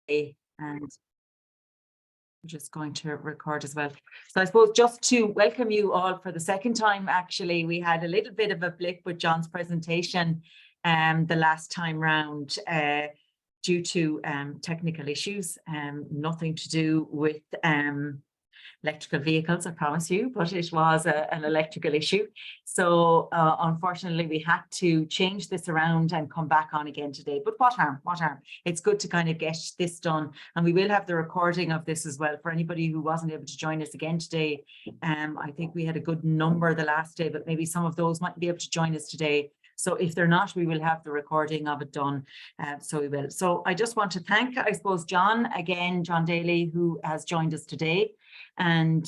and we're just going to record as well. So I suppose just to welcome you all for the second time, actually, we had a little bit of a blip with John's presentation the last time round due to technical issues, nothing to do with electrical vehicles, I promise you, but it was an electrical issue. So unfortunately, we had to change this around and come back on again today. But what harm? It's good to kind of get this done. And we will have the recording of this as well for anybody who wasn't able to join us again today. I think we had a good number the last day, but maybe some of those might be able to join us today. So if they're not, we will have the recording of it done. So we will. So I just want to thank, I suppose, John Daly, who has joined us today, and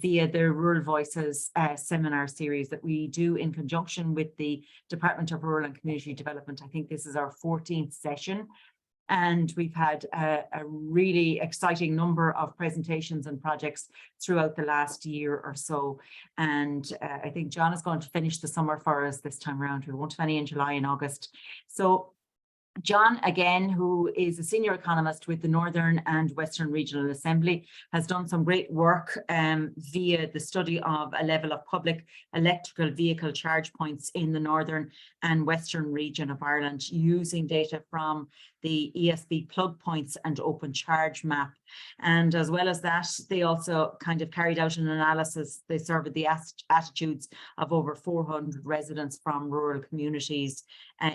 via the Rural Voices seminar series that we do in conjunction with the Department of Rural and Community Development. I think this is our 14th session. And we've had a really exciting number of presentations and projects throughout the last year or so. And I think John is going to finish the summer for us this time around. We won't have any in July and August. So John, again, who is a senior economist with the Northern and Western Regional Assembly, has done some great work via the study of a level of public electrical vehicle charge points in the Northern and Western region of Ireland, using data from the ESB plug points and open charge map. And as well as that, they also kind of carried out an analysis. They surveyed the attitudes of over 400 residents from rural communities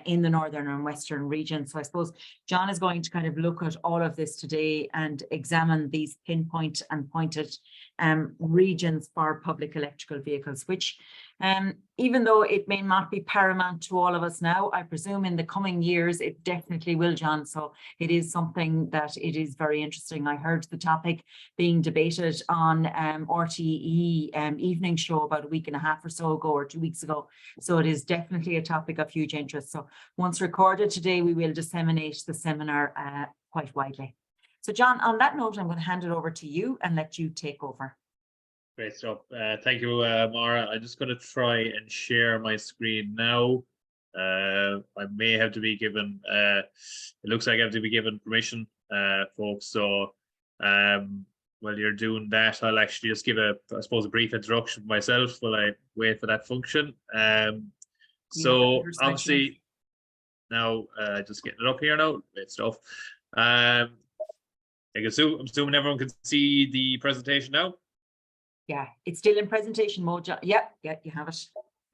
in the Northern and Western region. So I suppose John is going to kind of look at all of this today and examine these pinpoint and pointed regions for public electrical vehicles, which even though it may not be paramount to all of us now, I presume in the coming years, it definitely will, John. So it is something that it is very interesting. I heard the topic being debated on RTE evening show about a week and a half or so ago, or 2 weeks ago. So it is definitely a topic of huge interest. So once recorded today, we will disseminate the seminar quite widely. So John, on that note, I'm going to hand it over to you and let you take over. Great stuff. Thank you, Mara. I'm just going to try and share my screen now. I may have to be given, it looks like I have to be given permission, folks. So while you're doing that, I'll actually just give I suppose, a brief introduction for myself while I wait for that function. So obviously, now just getting it up here now. Great stuff. I'm assuming everyone can see the presentation now. Yeah, it's still in presentation mode. Yep, yeah, you have it.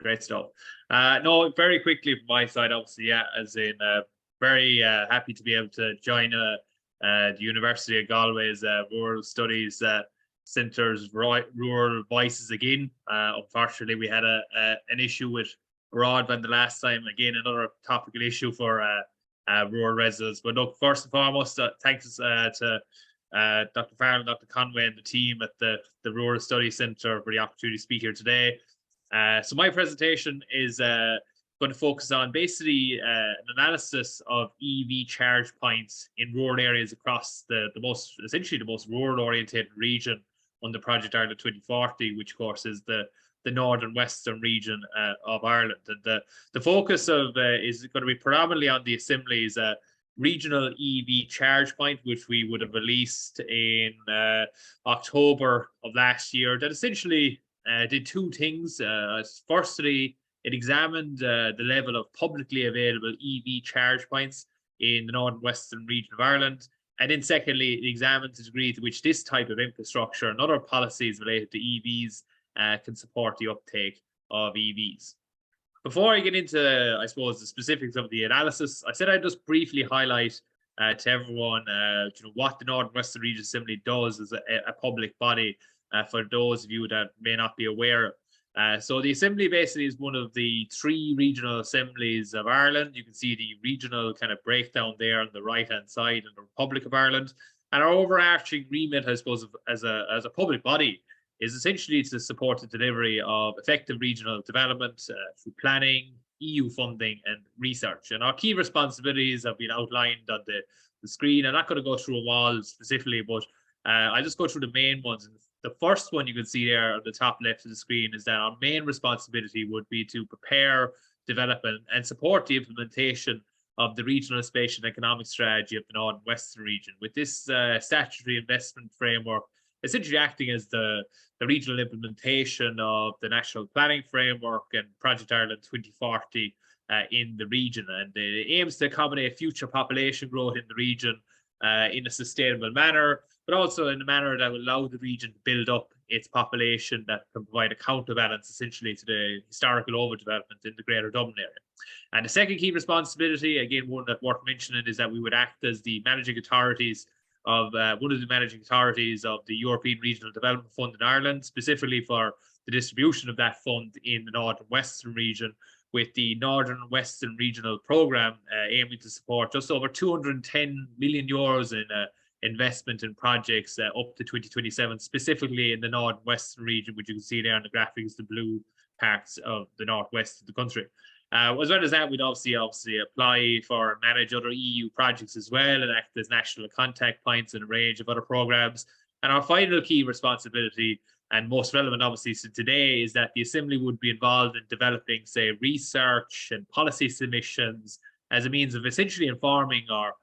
Great stuff. No, very quickly from my side, obviously, yeah, as in very happy to be able to join the University of Galway's Rural Studies Centre's Rural Voices again. Unfortunately, we had an issue with broadband the last time. Again, another topical issue for rural residents. But look, first and foremost, thanks to Dr. Farrell, Dr. Conway, and the team at the Rural Studies Centre for the opportunity to speak here today. So my presentation is going to focus on basically an analysis of EV charge points in rural areas across essentially the most rural oriented region on the Project Ireland 2040, which of course is the Northern Western region of Ireland. And the focus of is going to be predominantly on the Assembly's regional EV charge point, which we would have released in October of last year, that essentially did two things. Firstly, it examined the level of publicly available EV charge points in the Northern Western region of Ireland. And then secondly, it examined the degree to which this type of infrastructure and other policies related to EVs can support the uptake of EVs. Before I get into, I suppose, the specifics of the analysis, I said I'd just briefly highlight to everyone what the Northern Western Region Assembly does as a public body for those of you that may not be aware. So the Assembly basically is one of the 3 regional assemblies of Ireland. You can see the regional kind of breakdown there on the right-hand side in the Republic of Ireland. And our overarching remit, I suppose, as a public body is essentially to support the delivery of effective regional development through planning, EU funding and research. And our key responsibilities have been outlined on the screen. I'm not going to go through them all specifically, but I'll just go through the main ones. And the first one you can see there on the top left of the screen is that our main responsibility would be to prepare, develop and support the implementation of the regional spatial and economic strategy of the North and Western region, with this statutory investment framework essentially acting as the regional implementation of the National Planning Framework and Project Ireland 2040 in the region. And it aims to accommodate future population growth in the region in a sustainable manner, but also in a manner that will allow the region to build up its population that can provide a counterbalance essentially to the historical overdevelopment in the Greater Dublin area. And the second key responsibility, again, one that worth mentioning, is that we would act as the managing authorities of one of the managing authorities of the European Regional Development Fund in Ireland, specifically for the distribution of that fund in the North and Western region, with the Northern and Western Regional Programme aiming to support just over 210 million euros in investment in projects up to 2027, specifically in the North and Western region, which you can see there on the graphics, the blue parts of the northwest of the country. As well as that, we'd obviously apply for and manage other EU projects as well, and act as national contact points in a range of other programs. And our final key responsibility, and most relevant obviously to today, is that the Assembly would be involved in developing, say, research and policy submissions as a means of essentially informing our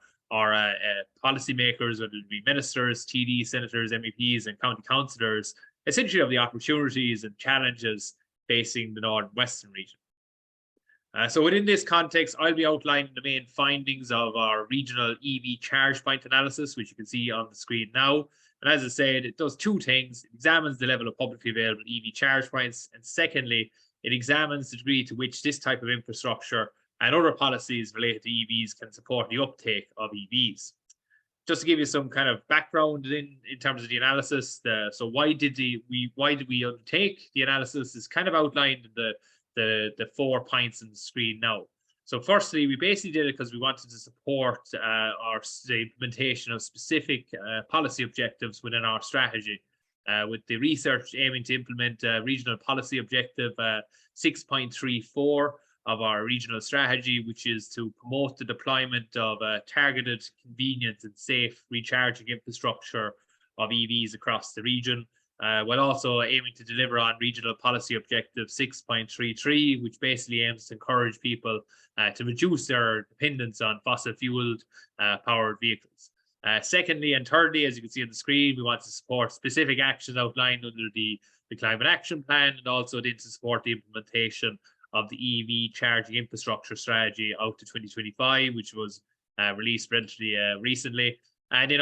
policymakers, whether it be ministers, TDs, senators, MEPs, and county councillors, essentially of the opportunities and challenges facing the North and Western region. So within this context, I'll be outlining the main findings of our regional EV charge point analysis, which you can see on the screen now. And as I said, it does two things. It examines the level of publicly available EV charge points, and secondly, it examines the degree to which this type of infrastructure and other policies related to EVs can support the uptake of EVs. Just to give you some kind of background in terms of the analysis, so why did we undertake the analysis is kind of outlined in the 4 points on the screen now. So firstly, we basically did it because we wanted to support the implementation of specific policy objectives within our strategy, with the research aiming to implement regional policy objective 6.34 of our regional strategy, which is to promote the deployment of targeted, convenient and safe recharging infrastructure of EVs across the region, while also aiming to deliver on regional policy objective 6.33, which basically aims to encourage people to reduce their dependence on fossil fueled powered vehicles. Secondly and thirdly, as you can see on the screen, we want to support specific actions outlined under the Climate Action Plan, and also to support the implementation of the EV charging infrastructure strategy out to 2025, which was released relatively recently. And then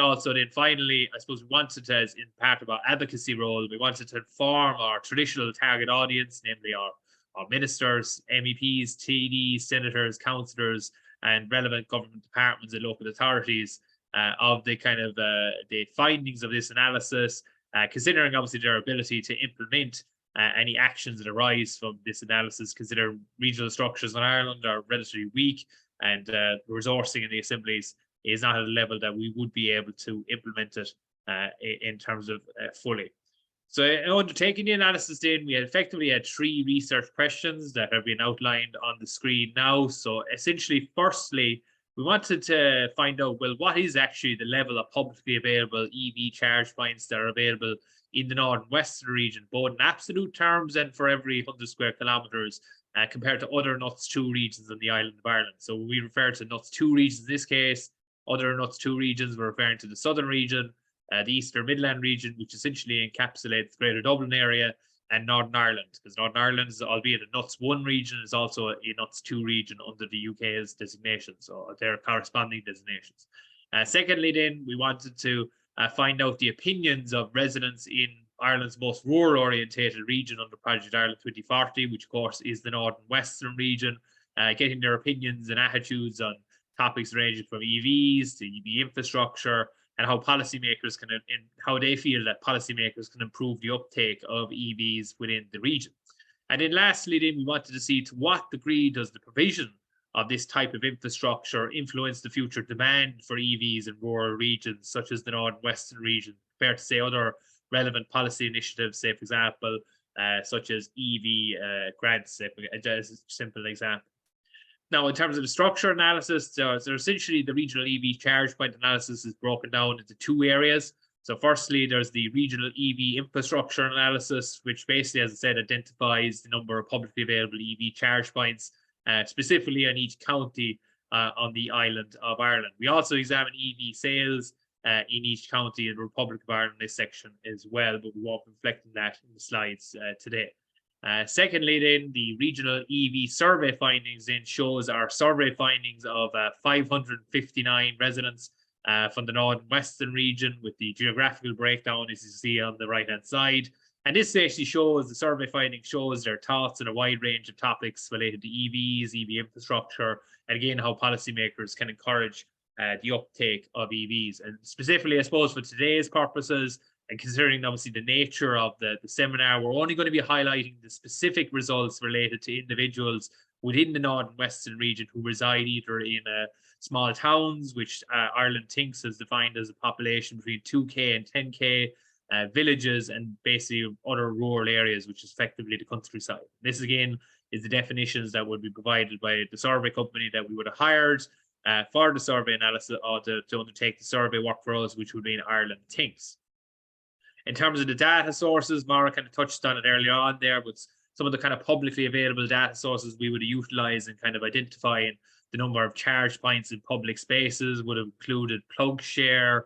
finally, I suppose we wanted to, as in part of our advocacy role, we wanted to inform our traditional target audience, namely our ministers, MEPs, TDs, senators, councillors, and relevant government departments and local authorities of the kind of the findings of this analysis, considering obviously their ability to implement any actions that arise from this analysis. Consider regional structures in Ireland are relatively weak, and the resourcing in the assemblies is not at a level that we would be able to implement it in terms of fully. So undertaking the analysis then, we effectively had 3 research questions that have been outlined on the screen now. So essentially, firstly, we wanted to find out, well, what is actually the level of publicly available EV charge points that are available in the North and Western region, both in absolute terms and for every 100 square kilometres, compared to other NUTS 2 regions on the island of Ireland. So when we refer to NUTS 2 regions in this case, other NUTS 2 regions, we're referring to the Southern region, the Eastern Midland region, which essentially encapsulates the Greater Dublin area, and Northern Ireland, because Northern Ireland is, albeit a NUTS 1 region, is also a NUTS 2 region under the UK's designations, or their corresponding designations. Secondly, then, we wanted to find out the opinions of residents in Ireland's most rural-orientated region under Project Ireland 2040, which of course is the North and Western region, getting their opinions and attitudes on topics ranging from EVs to EV infrastructure, and how policymakers can, and how they feel that policymakers can improve the uptake of EVs within the region. And then lastly, then, we wanted to see to what degree does the provision of this type of infrastructure influence the future demand for EVs in rural regions, such as the North and Western region, compared to, say, other relevant policy initiatives, say, for example, such as EV grants, as a simple example. Now, in terms of the structure analysis, so essentially the regional EV charge point analysis is broken down into 2 areas. So firstly, there's the regional EV infrastructure analysis, which basically, as I said, identifies the number of publicly available EV charge points, specifically on each county on the island of Ireland. We also examine EV sales in each county in the Republic of Ireland in this section as well, but we won't reflect on that in the slides today. Secondly, then the regional EV survey findings then shows our survey findings of 559 residents from the Northern Western region, with the geographical breakdown as you see on the right hand side. And this actually shows, the survey finding shows their thoughts on a wide range of topics related to EVs, EV infrastructure, and again, how policymakers can encourage the uptake of EVs. And specifically, I suppose, for today's purposes, and considering obviously the nature of the seminar, we're only going to be highlighting the specific results related to individuals within the Northern Western region who reside either in small towns, which Ireland thinks is defined as a population between 2K and 10K, villages, and basically other rural areas, which is effectively the countryside. This again is the definitions that would be provided by the survey company that we would have hired for the survey analysis, or to undertake the survey work for us, which would be in Ireland Thinks. In terms of the data sources, Mara kind of touched on it earlier on there, but some of the kind of publicly available data sources we would utilize in kind of identifying the number of charge points in public spaces would have included Plugshare,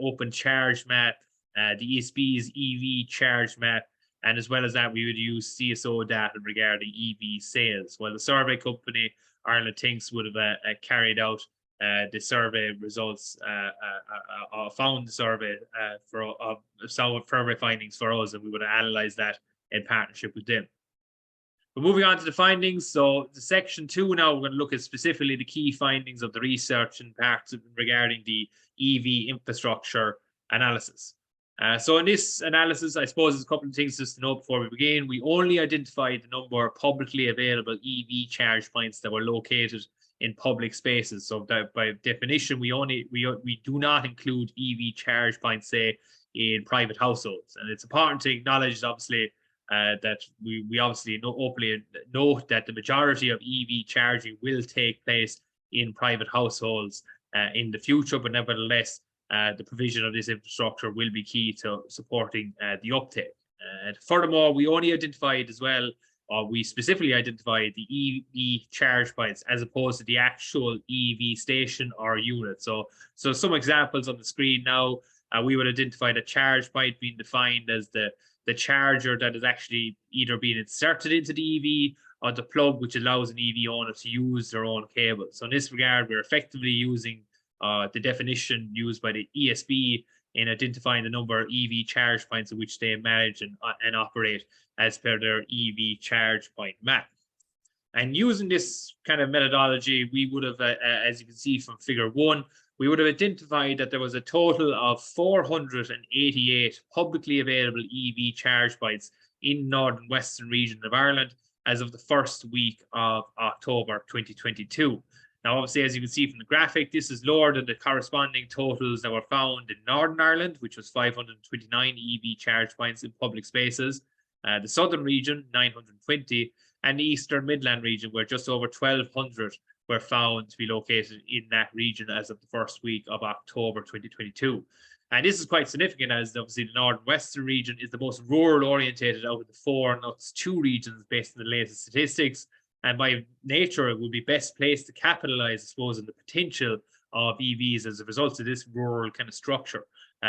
Open Charge Map, the ESB's EV Charge Map, and as well as that, we would use CSO data regarding EV sales. While the survey company, Ireland Thinks, would have carried out the survey results, found the survey for some survey findings for us, and we would have analysed that in partnership with them. But moving on to the findings, so the section 2 now, we're going to look at specifically the key findings of the research and parts regarding the EV infrastructure analysis. So in this analysis, I suppose there's a couple of things just to note before we begin. We only identified the number of publicly available EV charge points that were located in public spaces. So that by definition, we do not include EV charge points, say, in private households. And it's important to acknowledge, obviously, that we obviously openly note that the majority of EV charging will take place in private households in the future, but nevertheless, the provision of this infrastructure will be key to supporting the uptake. Furthermore, we only identified as well, or we specifically identified the EV charge points as opposed to the actual EV station or unit. So some examples on the screen now, we would identify a charge point being defined as the charger that is actually either being inserted into the EV or the plug which allows an EV owner to use their own cable. So in this regard, we're effectively using the definition used by the ESB in identifying the number of EV charge points in which they manage and operate as per their EV charge point map. And using this kind of methodology, we would have, as you can see from figure 1, we would have identified that there was a total of 488 publicly available EV charge points in Northern Western region of Ireland as of the first week of October 2022. Now, obviously, as you can see from the graphic, this is lower than the corresponding totals that were found in Northern Ireland, which was 529 EV charge points in public spaces, the Southern region, 920, and the Eastern Midland region, where just over 1,200 were found to be located in that region as of the first week of October 2022. And this is quite significant, as obviously the Northern Western region is the most rural orientated out of the 4, and that's 2 regions based on the latest statistics. And by nature, it would be best placed to capitalize, I suppose, on the potential of EVs as a result of this rural kind of structure,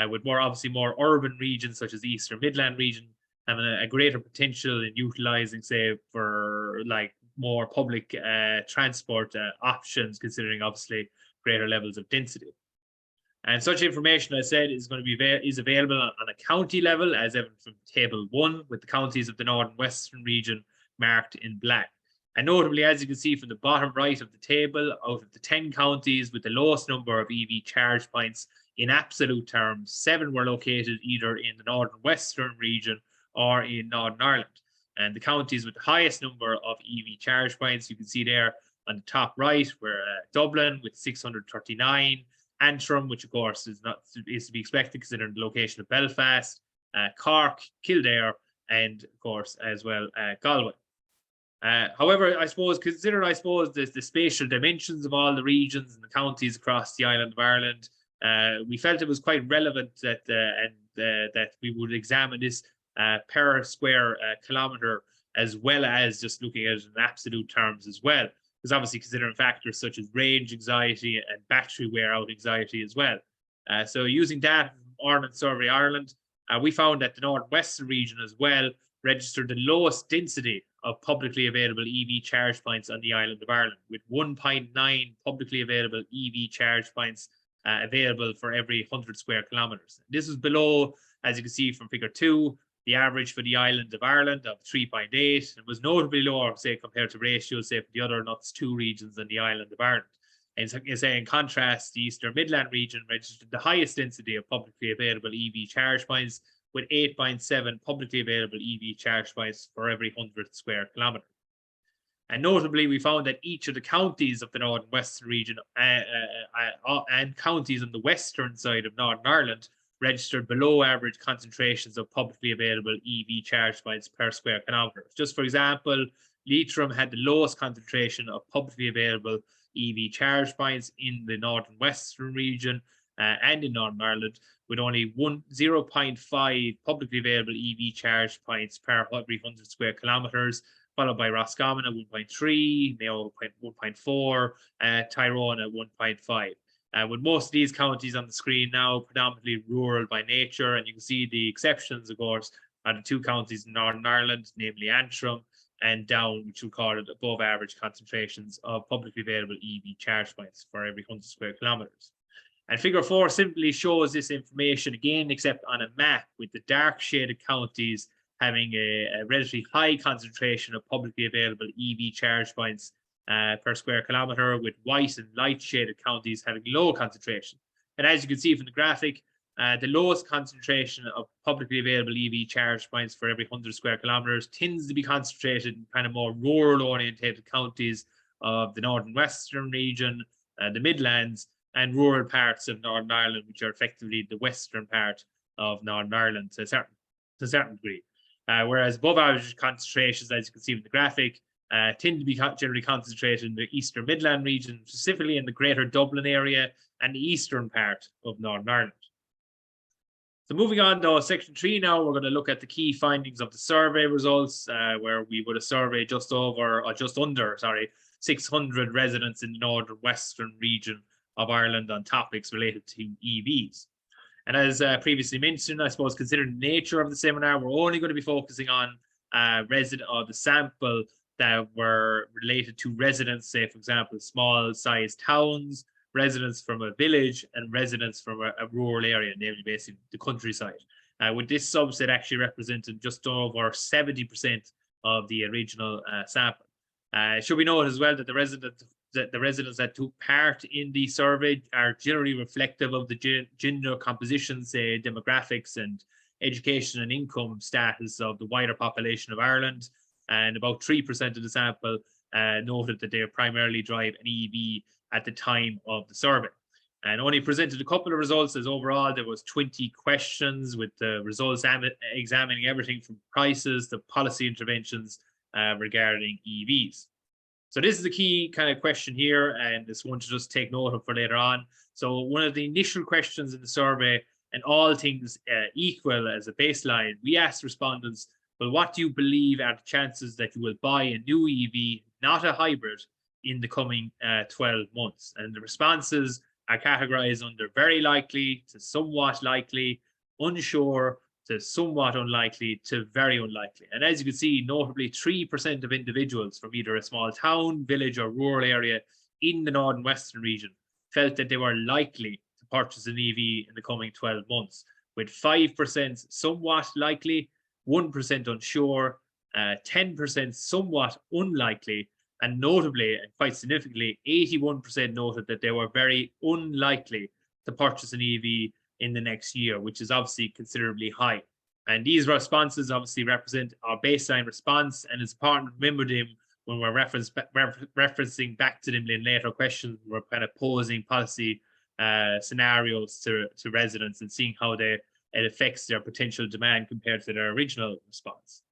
with obviously more urban regions such as the Eastern Midland region having a greater potential in utilizing, say, for like more public transport options, considering obviously greater levels of density. And such information, as I said, is going to be available on a county level, as evident from table 1, with the counties of the Northern Western region marked in black. And notably, as you can see from the bottom right of the table, out of the 10 counties with the lowest number of EV charge points in absolute terms, 7 were located either in the Northern Western region or in Northern Ireland. And the counties with the highest number of EV charge points, you can see there on the top right, were Dublin with 639, Antrim, which of course is to be expected considering the location of Belfast, Cork, Kildare, and of course as well Galway. However, I suppose, considering the spatial dimensions of all the regions and the counties across the island of Ireland, we felt it was quite relevant that we would examine this per square kilometre, as well as just looking at it in absolute terms as well. There's obviously considering factors such as range anxiety and battery wear out anxiety as well. So using data from Ireland Survey Ireland, we found that the northwestern region as well registered the lowest density of publicly available EV charge points on the island of Ireland, with 1.9 publicly available EV charge points available for every 100 square kilometres. This was below, as you can see from figure 2, the average for the island of Ireland of 3.8, and was notably lower, say, compared to ratios, say, for the other NUTS2 regions on the island of Ireland. And say, in contrast, the Eastern Midland region registered the highest density of publicly available EV charge points, with 8.7 publicly available EV charge points for every 100 square kilometre. And notably, we found that each of the counties of the Northern Western region and counties on the western side of Northern Ireland registered below average concentrations of publicly available EV charge points per square kilometre. Just for example, Leitrim had the lowest concentration of publicly available EV charge points in the Northern Western region and in Northern Ireland, with only 0.5 publicly available EV charge points per every 100 square kilometres, followed by Roscommon at 1.3, Mayo at 1.4, Tyrone at 1.5. With most of these counties on the screen now predominantly rural by nature, and you can see the exceptions, of course, are the two counties in Northern Ireland, namely Antrim and Down, which recorded above average concentrations of publicly available EV charge points for every 100 square kilometres. And figure 4 simply shows this information again, except on a map, with the dark shaded counties having a relatively high concentration of publicly available EV charge points per square kilometre, with white and light shaded counties having low concentration. And as you can see from the graphic, the lowest concentration of publicly available EV charge points for every 100 square kilometres tends to be concentrated in kind of more rural orientated counties of the Northern Western region, the Midlands, and rural parts of Northern Ireland, which are effectively the western part of Northern Ireland to a certain degree. Whereas above average concentrations, as you can see from the graphic, tend to be generally concentrated in the Eastern Midland region, specifically in the Greater Dublin area and the eastern part of Northern Ireland. So moving on to section 3 now, we're going to look at the key findings of the survey results, where we would have surveyed just under 600 residents in the northern western region of Ireland on topics related to EVs. And as previously mentioned, I suppose considering the nature of the seminar, we're only going to be focusing on the sample that were related to residents, say, for example, small-sized towns, residents from a village, and residents from a rural area, namely basically the countryside. With this subset actually representing just over 70% of the original sample. Should we note as well that the residents that took part in the survey are generally reflective of the gender composition, say demographics and education and income status of the wider population of Ireland, and about 3% of the sample noted that they primarily drive an EV at the time of the survey. And only presented a couple of results, as overall there was 20 questions, with the results examining everything from prices to policy interventions regarding EVs. So this is the key kind of question here, and it's one to just take note of for later on. So one of the initial questions in the survey, and all things equal as a baseline, we asked respondents, well, what do you believe are the chances that you will buy a new EV, not a hybrid, in the coming 12 months? And the responses are categorized under very likely to somewhat likely, unsure to somewhat unlikely to very unlikely. And as you can see, notably 3% of individuals from either a small town, village, or rural area in the Northern Western region felt that they were likely to purchase an EV in the coming 12 months, with 5% somewhat likely, 1% unsure, 10% somewhat unlikely, and notably, and quite significantly, 81% noted that they were very unlikely to purchase an EV in the next year, which is obviously considerably high. And these responses obviously represent our baseline response, and it's important to remember them when we're referencing back to them in later questions. We're kind of posing policy scenarios to residents and seeing how it affects their potential demand compared to their original response.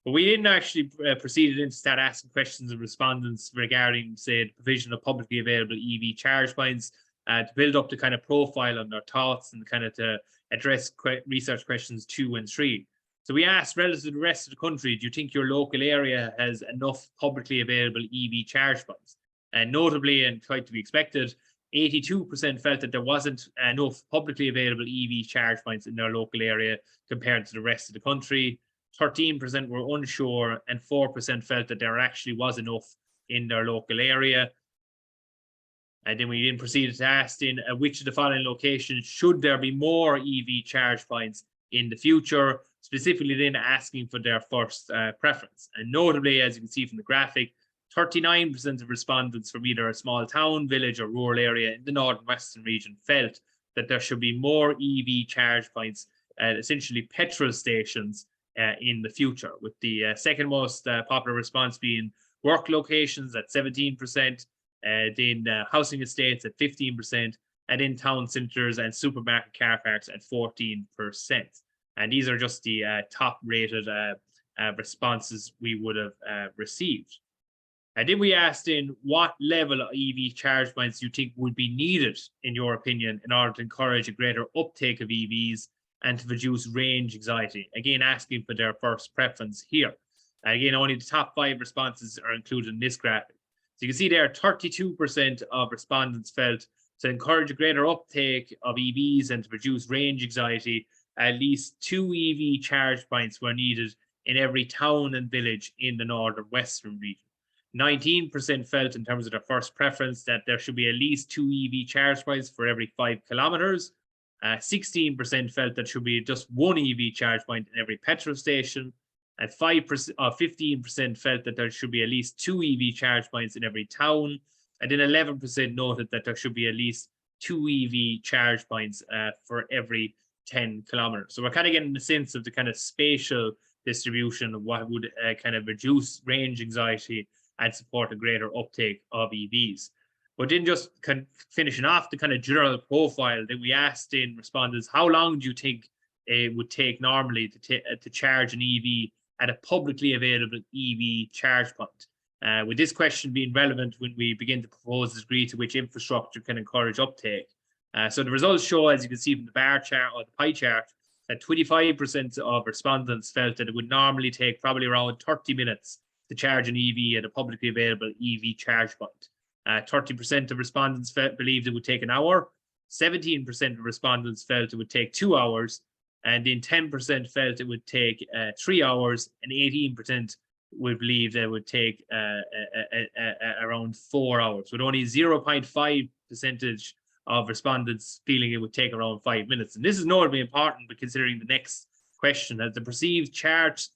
But we didn't actually proceed to start asking questions of respondents regarding, say, the provision of publicly available EV charge points to build up the kind of profile on their thoughts and kind of to address research questions 2 and 3. So we asked, relative to the rest of the country, do you think your local area has enough publicly available EV charge points? And notably, and quite to be expected, 82% felt that there wasn't enough publicly available EV charge points in their local area compared to the rest of the country. 13% were unsure, and 4% felt that there actually was enough in their local area. And then we then proceeded to ask in which of the following locations should there be more EV charge points in the future, specifically then asking for their first preference. And notably, as you can see from the graphic, 39% of respondents from either a small town, village, or rural area in the northern western region felt that there should be more EV charge points, essentially petrol stations, in the future, with the second most popular response being work locations at 17%, then housing estates at 15%, and in town centres and supermarket car parks at 14%. And these are just the top rated responses we would have received. And then we asked in what level of EV charge points you think would be needed, in your opinion, in order to encourage a greater uptake of EVs and to reduce range anxiety. Again, asking for their first preference here. And again, only the top 5 responses are included in this graphic. So you can see there, 32% of respondents felt to encourage a greater uptake of EVs and to reduce range anxiety, at least 2 EV charge points were needed in every town and village in the northern western region. 19% felt in terms of their first preference that there should be at least 2 EV charge points for every 5 kilometers. 16% felt that should be just 1 EV charge point in every petrol station. And 15% felt that there should be at least 2 EV charge points in every town. And then 11% noted that there should be at least 2 EV charge points for every 10 kilometers. So we're kind of getting a sense of the kind of spatial distribution of what would kind of reduce range anxiety and support a greater uptake of EVs. But then just finishing off the kind of general profile that we asked in respondents, how long do you think it would take normally to charge an EV at a publicly available EV charge point? With this question being relevant when we begin to propose the degree to which infrastructure can encourage uptake. So the results show, as you can see from the bar chart or the pie chart, that 25% of respondents felt that it would normally take probably around 30 minutes to charge an EV at a publicly available EV charge point. 30% of respondents believed it would take an hour. 17% of respondents felt it would take 2 hours. And then 10% felt it would take 3 hours, and 18% would believe that it would take around 4 hours, with only 0.5% of respondents feeling it would take around 5 minutes. And this is notably important, but considering the next question, as the perceived charge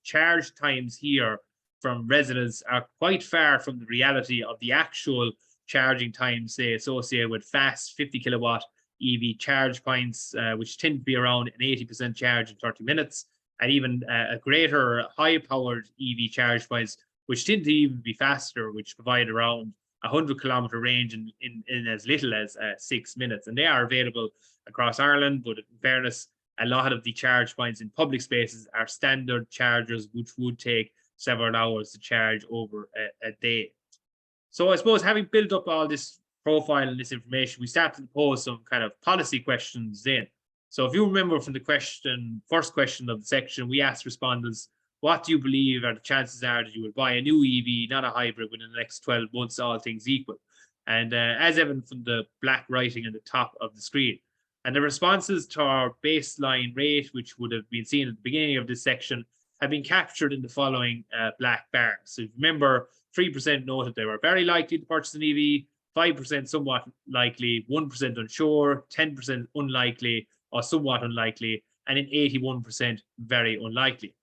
times here from residents are quite far from the reality of the actual charging times, say, associated with fast 50 kilowatt EV charge points, which tend to be around an 80% charge in 30 minutes, and even a greater high-powered EV charge points, which tend to even be faster, which provide around 100-kilometer range in as little as 6 minutes. And they are available across Ireland, but in fairness, a lot of the charge points in public spaces are standard chargers, which would take several hours to charge over a day. So I suppose, having built up all this profile and this information, we started to pose some kind of policy questions then. So if you remember from the first question of the section, we asked respondents, what do you believe are the chances are that you will buy a new EV, not a hybrid, within the next 12 months, all things equal? And as evident from the black writing at the top of the screen. And the responses to our baseline rate, which would have been seen at the beginning of this section, have been captured in the following black bars. So remember, 3% noted they were very likely to purchase an EV, 5% somewhat likely, 1% unsure, 10% unlikely or somewhat unlikely, and then 81% very unlikely.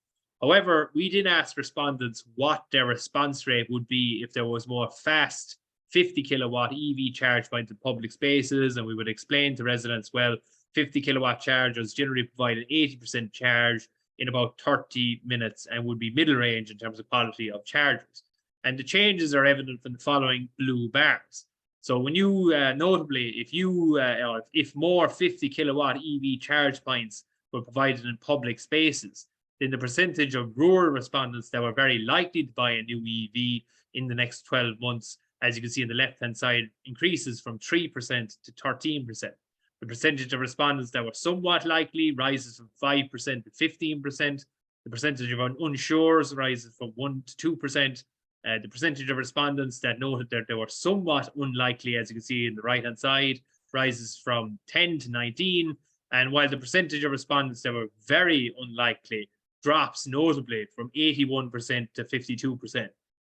However, we did ask respondents what their response rate would be if there was more fast 50 kilowatt EV charge points in public spaces, and we would explain to residents, well, 50 kilowatt chargers generally provide an 80% charge in about 30 minutes and would be middle range in terms of quality of chargers. And the changes are evident from the following blue bars. So when you, notably, if more 50 kilowatt EV charge points were provided in public spaces, then the percentage of rural respondents that were very likely to buy a new EV in the next 12 months, as you can see on the left-hand side, increases from 3% to 13%. The percentage of respondents that were somewhat likely rises from 5% to 15%. The percentage of unsures rises from 1% to 2%. The percentage of respondents that noted that they were somewhat unlikely, as you can see in the right-hand side, rises from 10 to 19. And while the percentage of respondents that were very unlikely drops notably from 81% to 52%.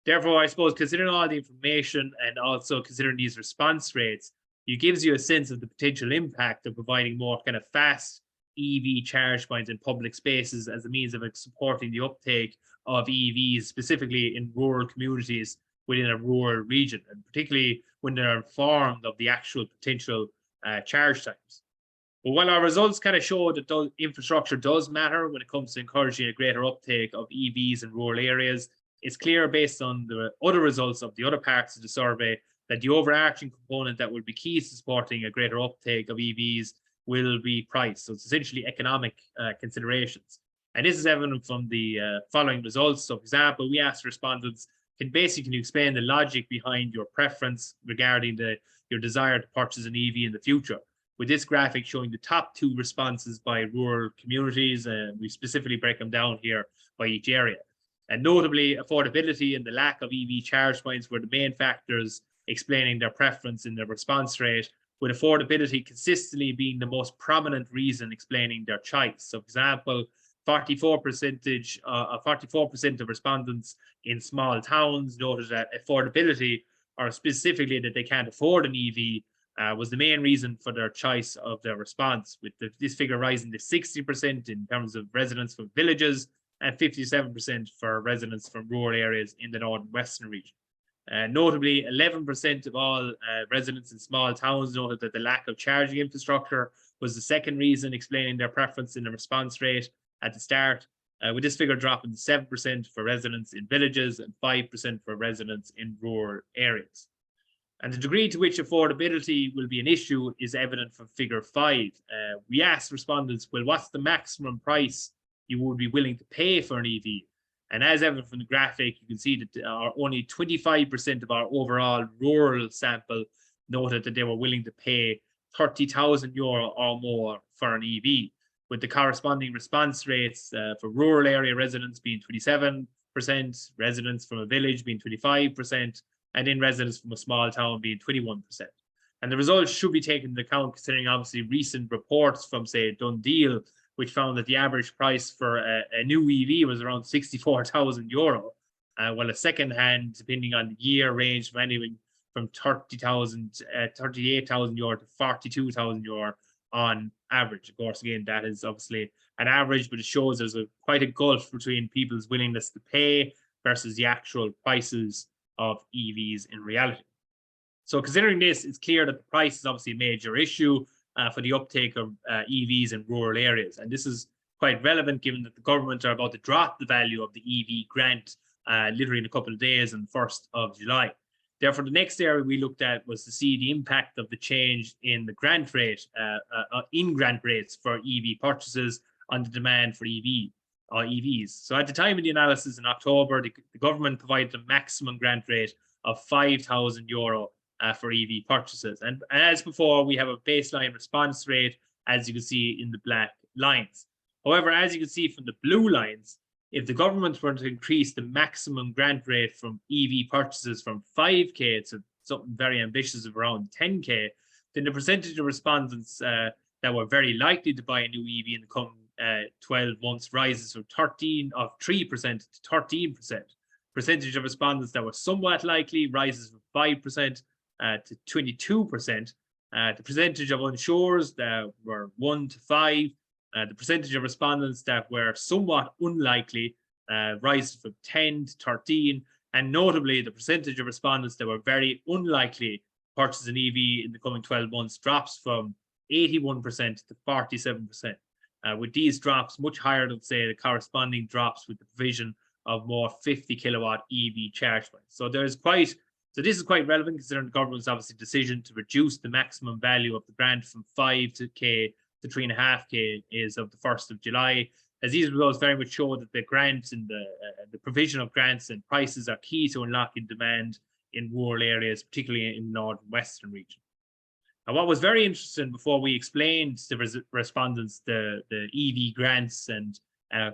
Therefore, I suppose considering all the information and also considering these response rates, it gives you a sense of the potential impact of providing more kind of fast EV charge points in public spaces as a means of supporting the uptake of EVs, specifically in rural communities within a rural region, and particularly when they're informed of the actual potential charge times. But while our results kind of show that infrastructure does matter when it comes to encouraging a greater uptake of EVs in rural areas, it's clear based on the other results of the other parts of the survey that the overarching component that will be key to supporting a greater uptake of EVs will be price. So it's essentially economic considerations. And this is evident from the following results. So for example, we asked respondents, can you explain the logic behind your preference regarding your desire to purchase an EV in the future? With this graphic showing the top 2 responses by rural communities, and we specifically break them down here by each area. And notably, affordability and the lack of EV charge points were the main factors explaining their preference in their response rate, with affordability consistently being the most prominent reason explaining their choice. So, for example, 44% of respondents in small towns noted that affordability, or specifically that they can't afford an EV, was the main reason for their choice of their response, with this figure rising to 60% in terms of residents from villages and 57% for residents from rural areas in the northern western region. Notably, 11% of all residents in small towns noted that the lack of charging infrastructure was the second reason explaining their preference in the response rate at the start, with this figure dropping to 7% for residents in villages and 5% for residents in rural areas. And the degree to which affordability will be an issue is evident from figure 5. We asked respondents, well, what's the maximum price you would be willing to pay for an EV? And as evident from the graphic, you can see that only 25% of our overall rural sample noted that they were willing to pay €30,000 or more for an EV, with the corresponding response rates for rural area residents being 27%, residents from a village being 25%, and in residents from a small town being 21%. And the results should be taken into account considering obviously recent reports from, say, John Daly, which found that the average price for a new EV was around €64,000, while a second-hand, depending on the year, ranged from anywhere from €38,000 to €42,000 on average. Of course, again, that is obviously an average, but it shows there's quite a gulf between people's willingness to pay versus the actual prices of EVs in reality. So considering this, it's clear that the price is obviously a major issue for the uptake of EVs in rural areas. And this is quite relevant given that the government are about to drop the value of the EV grant literally in a couple of days on the 1st of July. Therefore, the next area we looked at was to see the impact of the change in the grant rate, grant rates for EV purchases on the demand for EVs. So at the time of the analysis in October, the government provided a maximum grant rate of €5,000 for EV purchases. And as before, we have a baseline response rate, as you can see in the black lines. However, as you can see from the blue lines, if the government were to increase the maximum grant rate from EV purchases from 5K to something very ambitious of around 10K, then the percentage of respondents that were very likely to buy a new EV in the coming 12 months rises from 3% to 13%. Percentage of respondents that were somewhat likely rises from 5% to 22%. The percentage of unsures that were 1 to 5. The percentage of respondents that were somewhat unlikely rises from 10 to 13. And notably, the percentage of respondents that were very unlikely to purchase an EV in the coming 12 months drops from 81% to 47%. With these drops much higher than, say, the corresponding drops with the provision of more 50 kilowatt EV charge points. So this is quite relevant considering the government's obviously decision to reduce the maximum value of the grant from 5K to 3.5K is of the 1st of July, as these results very much show that the grants and the provision of grants and prices are key to unlocking demand in rural areas, particularly in the northern western region. And what was very interesting before we explained to the respondents the EV grants and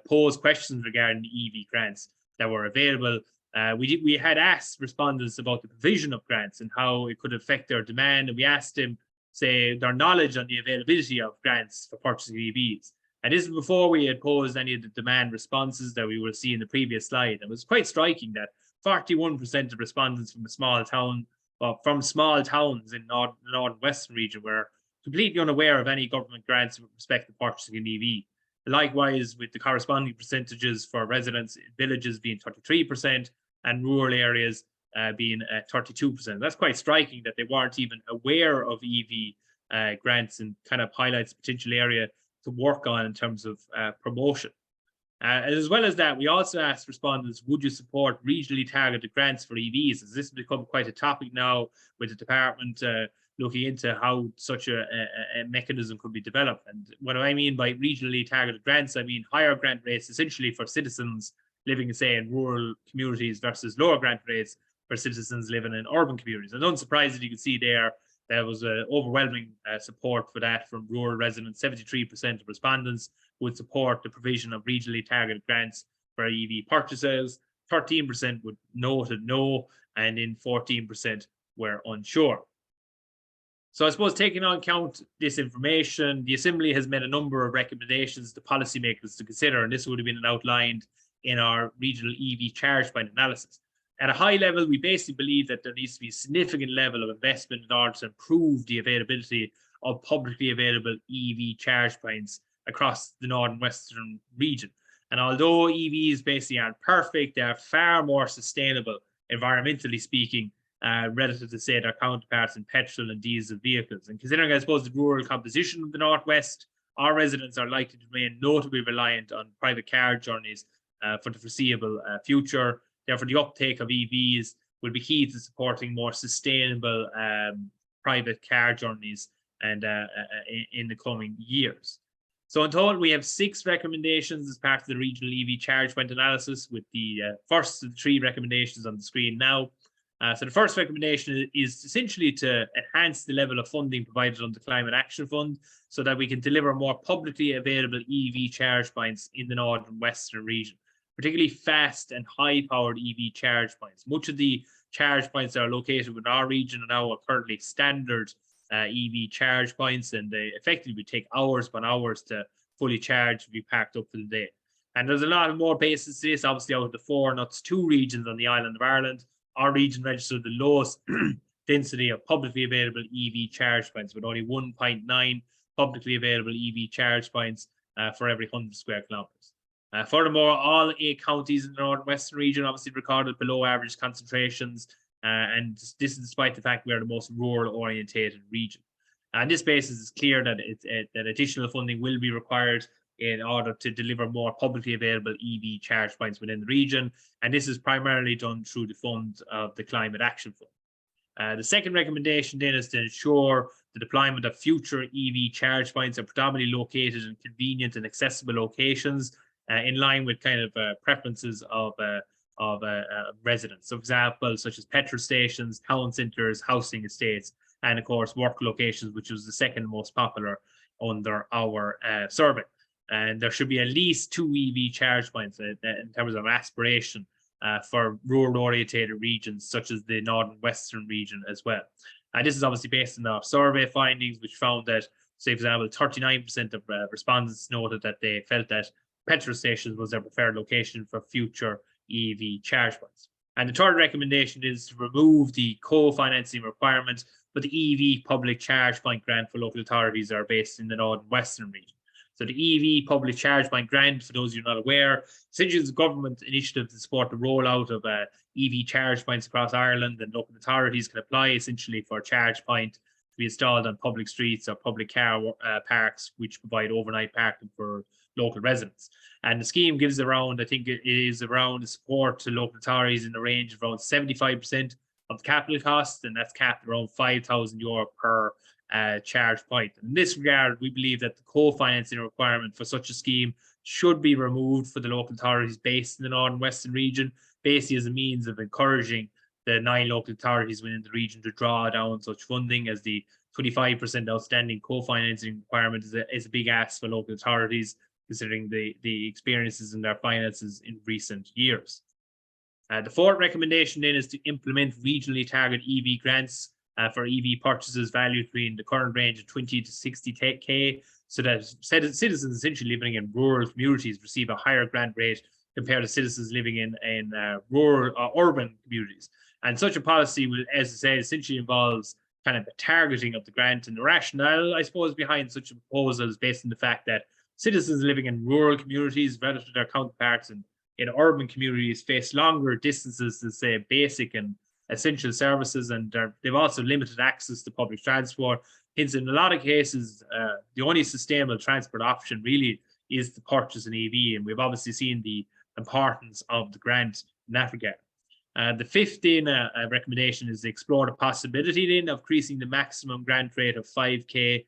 posed questions regarding the EV grants that were available, We had asked respondents about the provision of grants and how it could affect their demand, and we asked them, say, their knowledge on the availability of grants for purchasing EVs. And this is before we had posed any of the demand responses that we will see in the previous slide. It was quite striking that 41% of respondents from a small town, or from small towns in the north and western region, were completely unaware of any government grants with respect to purchasing an EV. Likewise, with the corresponding percentages for residents in villages being 33% and rural areas being 32%. That's quite striking that they weren't even aware of EV grants, and kind of highlights a potential area to work on in terms of promotion. As well as that, we also asked respondents, would you support regionally targeted grants for EVs? As this has become quite a topic now, with the department looking into how such a mechanism could be developed. And what I mean by regionally targeted grants, I mean higher grant rates essentially for citizens living, say, in rural communities versus lower grant rates for citizens living in urban communities. And unsurprisingly, you can see there was overwhelming support for that from rural residents. 73% of respondents would support the provision of regionally targeted grants for EV purchases. 13% would noted no, and then 14% were unsure. So I suppose, taking on account this information, the Assembly has made a number of recommendations to policymakers to consider, and this would have been outlined in our regional EV charge point analysis. At a high level, we basically believe that there needs to be a significant level of investment in order to improve the availability of publicly available EV charge points across the northern western region. And although EVs basically aren't perfect, they are far more sustainable, environmentally speaking, relative to, say, their counterparts in petrol and diesel vehicles. And considering, I suppose, the rural composition of the Northwest, our residents are likely to remain notably reliant on private car journeys for the foreseeable future. Therefore, the uptake of EVs will be key to supporting more sustainable private car journeys and in the coming years. So in total, we have 6 recommendations as part of the regional EV charge point analysis, with the first of the 3 recommendations on the screen now. So the first recommendation is essentially to enhance the level of funding provided under the Climate Action Fund so that we can deliver more publicly available EV charge points in the northern western region, particularly fast and high-powered EV charge points. Much of the charge points that are located within our region are now currently standard EV charge points, and they effectively take hours upon hours to fully charge to be packed up for the day. And there's a lot of more bases to this. Obviously, out of the 4 NUTS 2 regions on the island of Ireland, our region registered the lowest density of publicly available EV charge points, with only 1.9 publicly available EV charge points for every 100 square kilometers. Furthermore, all 8 counties in the northwestern region obviously recorded below average concentrations, and this is despite the fact we are the most rural orientated region. On this basis, it's clear that that additional funding will be required in order to deliver more publicly available EV charge points within the region, and this is primarily done through the fund of the Climate Action Fund. The second recommendation then is to ensure the deployment of future EV charge points are predominantly located in convenient and accessible locations, in line with kind of preferences of residents. So, for example, such as petrol stations, town centres, housing estates, and of course work locations, which was the second most popular under our survey. And there should be at least 2 EV charge points in terms of aspiration for rural-orientated regions such as the northern western region as well. And this is obviously based on our survey findings, which found that, say, for example, 39% of respondents noted that they felt that petrol stations was their preferred location for future EV charge points. And the third recommendation is to remove the co-financing requirement for the EV public charge point grant for local authorities that are based in the northern western region. So the EV public charge point grant, for those of you not aware, essentially is a government initiative to support the rollout of EV charge points across Ireland, and local authorities can apply essentially for a charge point to be installed on public streets or public car parks, which provide overnight parking for local residents. And the scheme gives around, I think it is around support to local authorities in the range of around 75% of the capital costs, and that's capped around €5,000 per charge point. In this regard, we believe that the co-financing requirement for such a scheme should be removed for the local authorities based in the northern western region, basically as a means of encouraging the 9 local authorities within the region to draw down such funding, as the 25% outstanding co-financing requirement is a big ask for local authorities, considering the experiences in their finances in recent years. The fourth recommendation then is to implement regionally targeted EV grants for EV purchases valued between the current range of 20 to 60K, so that citizens essentially living in rural communities receive a higher grant rate compared to citizens living in rural or urban communities. And such a policy will, as I say, essentially involves kind of the targeting of the grant, and the rationale, I suppose, behind such a proposal is based on the fact that citizens living in rural communities relative to their counterparts in urban communities face longer distances to, say, basic and essential services, and they've also limited access to public transport. Hence, in a lot of cases, the only sustainable transport option really is to purchase an EV, and we've obviously seen the importance of the grant in that regard. The 15th recommendation is to explore the possibility then of increasing the maximum grant rate of 5K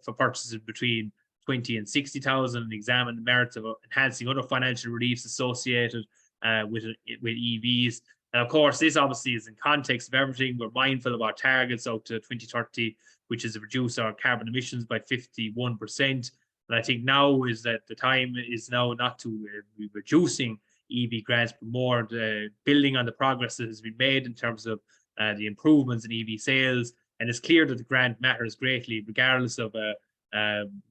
for purchases between 20 and 60,000, and examine the merits of enhancing other financial reliefs associated with EVs. And of course, this obviously is in context of everything. We're mindful of our targets out to 2030, which is to reduce our carbon emissions by 51%. And I think now is that the time is now not to be reducing EV grants, but more building on the progress that has been made in terms of the improvements in EV sales. And it's clear that the grant matters greatly, regardless of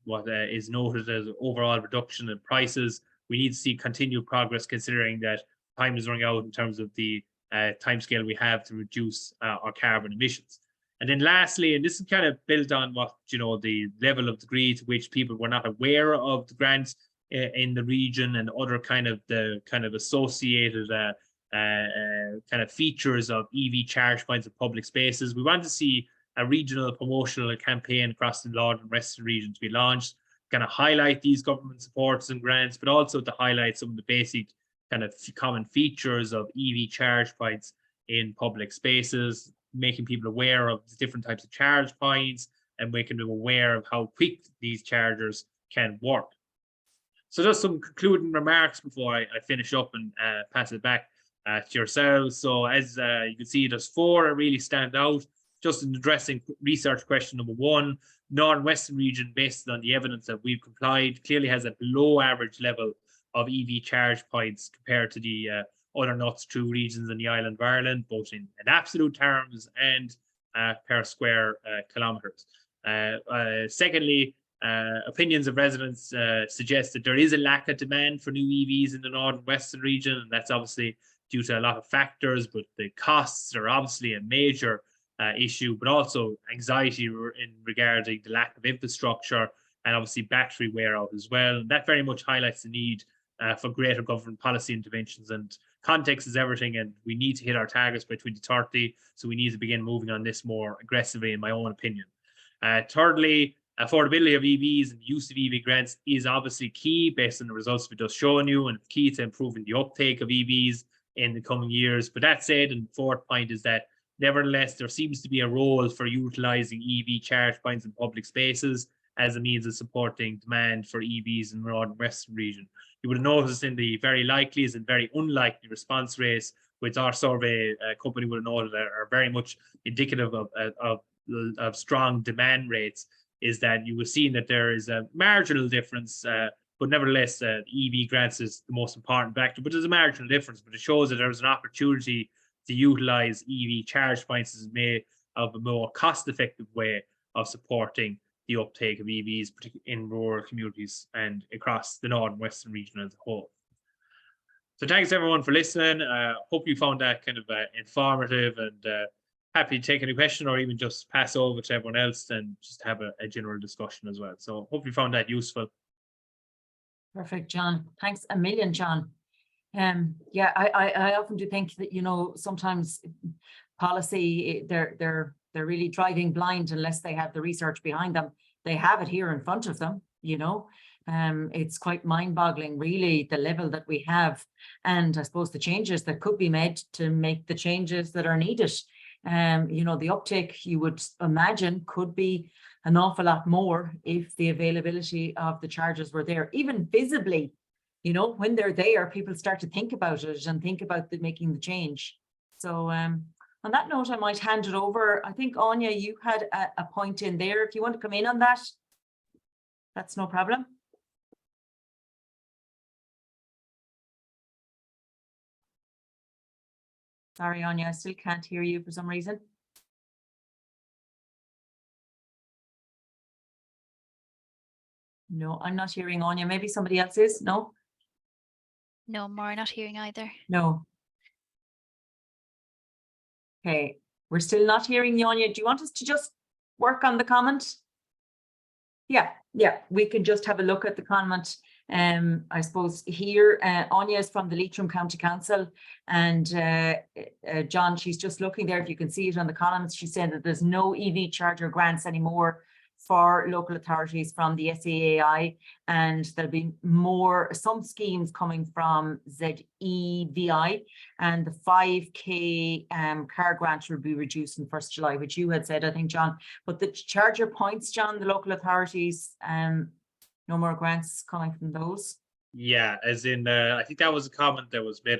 what is noted as overall reduction in prices. We need to see continued progress, considering that time is running out in terms of the timescale we have to reduce our carbon emissions. And then lastly, and this is kind of built on what, the level of degree to which people were not aware of the grants in the region and other kind of associated kind of features of EV charge points of public spaces. We want to see a regional promotional campaign across the northern and western region to be launched, kind of highlight these government supports and grants, but also to highlight some of the basic kind of common features of EV charge points in public spaces, making people aware of the different types of charge points and making them aware of how quick these chargers can work. So just some concluding remarks before I finish up and pass it back to yourselves. So as you can see, there's four that really stand out. Just in addressing research question number one, Northern Western region, based on the evidence that we've complied, clearly has a below average level of EV charge points compared to the other NUTS 2 regions in the island of Ireland, both in absolute terms and per square kilometres. Secondly, opinions of residents suggest that there is a lack of demand for new EVs in the Northern Western region, and that's obviously due to a lot of factors, but the costs are obviously a major issue, but also anxiety in regarding the lack of infrastructure and obviously battery wear out as well. And that very much highlights the need for greater government policy interventions, and context is everything, and we need to hit our targets by 2030, so we need to begin moving on this more aggressively, in my own opinion. Thirdly, affordability of EVs and the use of EV grants is obviously key based on the results we've just shown you, and key to improving the uptake of EVs in the coming years. But that said, and the fourth point is that nevertheless, there seems to be a role for utilizing EV charge points in public spaces as a means of supporting demand for EVs in the Northern Western region. You would have noticed in the very likely and very unlikely response rates, which our survey company would have noted are very much indicative of strong demand rates, is that you were seeing that there is a marginal difference, but nevertheless, EV grants is the most important factor, but there's a marginal difference, but it shows that there's an opportunity to utilize EV charge points as a more cost-effective way of supporting the uptake of EVs, particularly in rural communities and across the Northern Western region as a whole. So thanks everyone for listening. Hope you found that kind of informative, and happy to take any question or even just pass over to everyone else and just have a general discussion as well. So hope you found that useful. Perfect, John. Thanks a million, John. Yeah, I often do think that, sometimes policy, they're really driving blind unless they have the research behind them. They have it here in front of them, it's quite mind-boggling, really, the level that we have, and I suppose the changes that could be made to make the changes that are needed. The uptake, you would imagine, could be an awful lot more if the availability of the chargers were there, even visibly. When they're there, people start to think about it and think about making the change. So on that note, I might hand it over. I think, Anya, you had a point in there. If you want to come in on that, that's no problem. Sorry, Anya, I still can't hear you for some reason. No, I'm not hearing Anya. Maybe somebody else is. No? No, more not hearing either. No. Okay, we're still not hearing you, Anya. Do you want us to just work on the comment? Yeah, we can just have a look at the comment. I suppose here, Anya is from the Leitrim County Council, and John, she's just looking there. If you can see it on the comments, she said that there's no EV charger grants anymore for local authorities from the SAAI, and there'll be some schemes coming from ZEVI, and the 5K car grant will be reduced on 1st July, which you had said, I think, John. But the charger points, John, the local authorities, no more grants coming from those. Yeah, as in, I think that was a comment that was made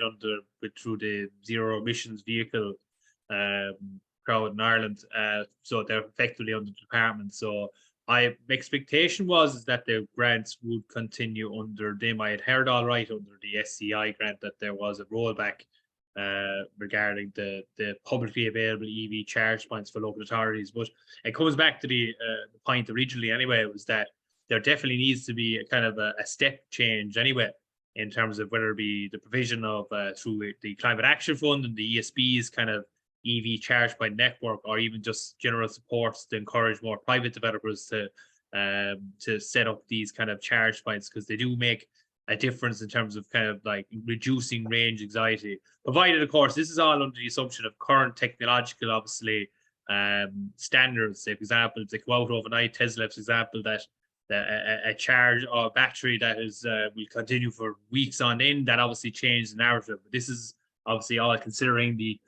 through the zero emissions vehicle crowd in Ireland. So they're effectively under the department. So my expectation was that the grants would continue under them. I had heard all right under the SCI grant that there was a rollback regarding the publicly available EV charge points for local authorities. But it comes back to the point originally anyway, was that there definitely needs to be a kind of a step change anyway, in terms of whether it be the provision of through the Climate Action Fund and the ESB's kind of EV charge point network, or even just general supports to encourage more private developers to set up these kind of charge points, because they do make a difference in terms of kind of like reducing range anxiety, provided of course this is all under the assumption of current technological obviously standards. Say for example, they go out overnight, Tesla for example, that a charge or battery that is will continue for weeks on end, that obviously changed the narrative. But this is obviously all considering the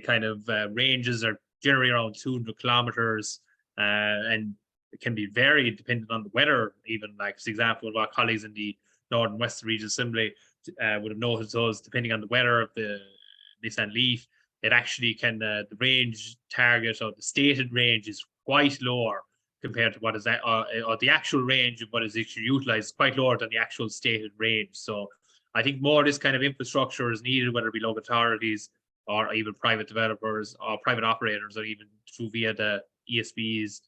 kind of ranges are generally around 200 kilometers, and it can be varied depending on the weather. Even like, for example, what colleagues in the Northern Western Region Assembly would have noticed those, depending on the weather of the Nissan Leaf, it actually can the range target or the stated range is quite lower compared to what is that, or the actual range of what is actually utilized is quite lower than the actual stated range. So I think more of this kind of infrastructure is needed, whether it be local authorities or even private developers or private operators, or even through via the ESB's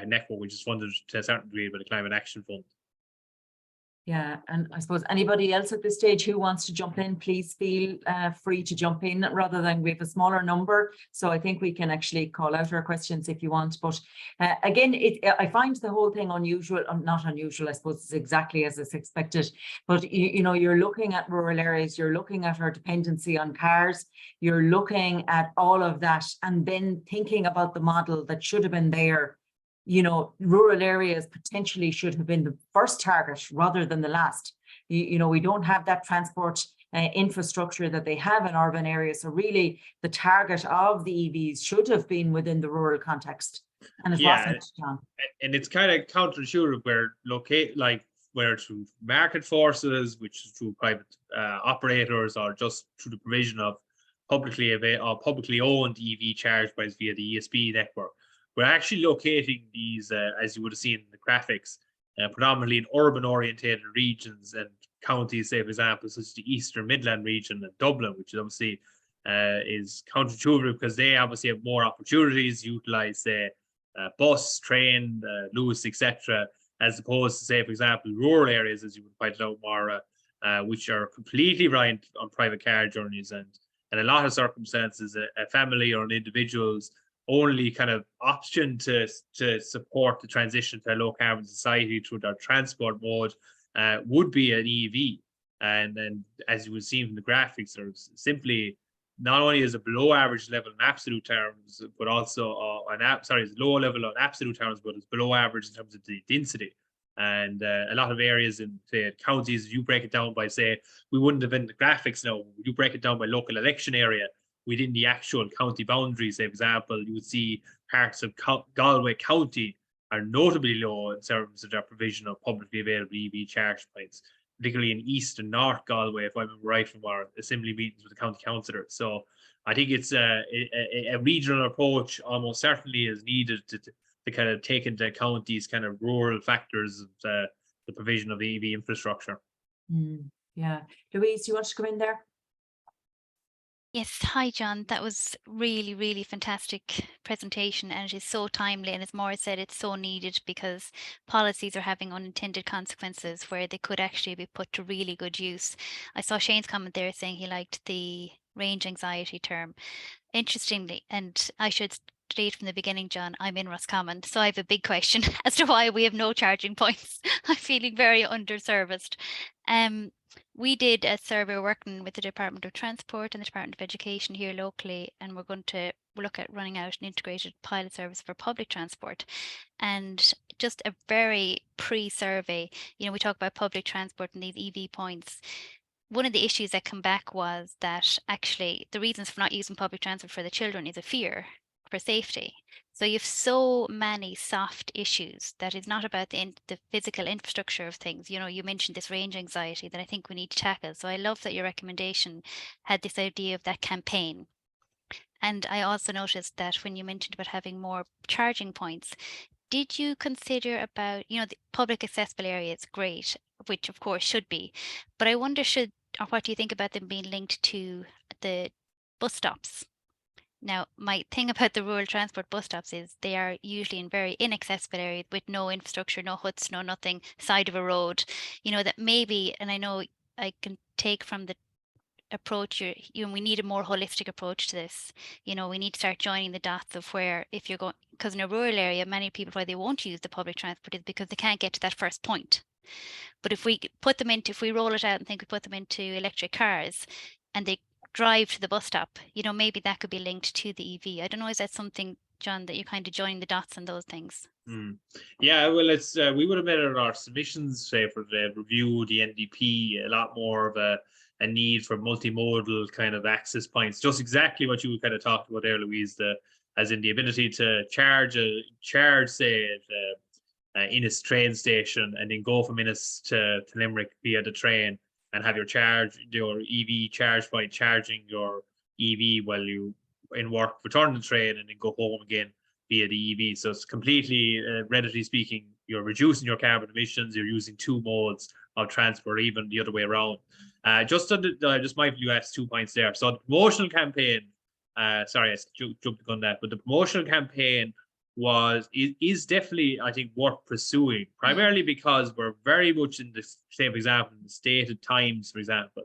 network, which is funded to a certain degree by the Climate Action Fund. Yeah, and I suppose anybody else at this stage who wants to jump in, please feel free to jump in, rather than we have a smaller number. So I think we can actually call out our questions if you want. But again, I find the whole thing unusual, not unusual, I suppose it's exactly as it's expected. But you know, you're looking at rural areas, you're looking at our dependency on cars, you're looking at all of that, and then thinking about the model that should have been there. You know, rural areas potentially should have been the first target rather than the last. You know, we don't have that transport infrastructure that they have in urban areas. So really the target of the EVs should have been within the rural context. And it wasn't, John. And it's kind of counterintuitive where through market forces, which is through private operators, or just through the provision of publicly owned EV charge points via the ESB network. We're actually locating these, as you would have seen in the graphics, predominantly in urban-orientated regions and counties, say, for example, such as the Eastern Midland region and Dublin, which obviously is counterintuitive because they obviously have more opportunities, utilize, say, bus, train, Lewis, etc., as opposed to, say, for example, rural areas, as you would point out, Maura, which are completely reliant on private car journeys. And in a lot of circumstances, a family or an individual's only kind of option to support the transition to a low carbon society through their transport mode would be an EV. And then, as you would see from the graphics, there's simply not only is it below average level in absolute terms, but also it's lower level on absolute terms, but it's below average in terms of the density. And a lot of areas in, say, counties, if you break it down by, say, we wouldn't have in the graphics now, you break it down by local election area, within the actual county boundaries, for example, you would see parts of Galway County are notably low in terms of their provision of publicly available EV charge points, particularly in East and North Galway, if I remember right from our assembly meetings with the county councillors. So I think it's a regional approach almost certainly is needed to kind of take into account these kind of rural factors of the provision of the EV infrastructure. Yeah. Louise, do you want to come in there? Yes, hi John. That was really, really fantastic presentation, and it is so timely. And as Maura said, it's so needed because policies are having unintended consequences where they could actually be put to really good use. I saw Shane's comment there saying he liked the range anxiety term. Interestingly, and I should state from the beginning, John, I'm in Roscommon, so I have a big question as to why we have no charging points. I'm feeling very underserviced. Um, we did a survey working with the Department of Transport and the Department of Education here locally, and we're going to look at running out an integrated pilot service for public transport. And just a very pre-survey, we talk about public transport and these EV points. One of the issues that come back was that actually the reasons for not using public transport for the children is a fear for safety. So you have so many soft issues that is not about the physical infrastructure of things. You mentioned this range anxiety that I think we need to tackle. So I love that your recommendation had this idea of that campaign. And I also noticed that when you mentioned about having more charging points, did you consider about, the public accessible areas, great, which of course should be, but I wonder or what do you think about them being linked to the bus stops? Now, my thing about the rural transport bus stops is they are usually in very inaccessible areas with no infrastructure, no huts, no nothing, side of a road, that maybe, and I know I can take from the approach we need a more holistic approach to this. We need to start joining the dots of where, if you're going, because in a rural area many people, why they won't use the public transport is because they can't get to that first point. But if we roll it out and think we put them into electric cars and they drive to the bus stop, maybe that could be linked to the EV. I don't know, is that something, John, that you're kind of joining the dots on those things? Yeah, well, it's we would have made it our submissions, say, for the review, the NDP, a lot more of a need for multimodal kind of access points. Just exactly what you kind of talked about there, Louise, as in the ability to charge, say, at Innis train station, and then go from Innis to Limerick via the train, and have your EV charge point charging your EV while you in work, return the train, and then go home again via the EV. So it's completely, relatively speaking, you're reducing your carbon emissions. You're using two modes of transport, even the other way around. Just mindful you asked 2 points there. So the promotional campaign, sorry, I jumped on that, but the promotional campaign is definitely, I think, worth pursuing, primarily because we're very much in the same, for example, in the stated times, for example.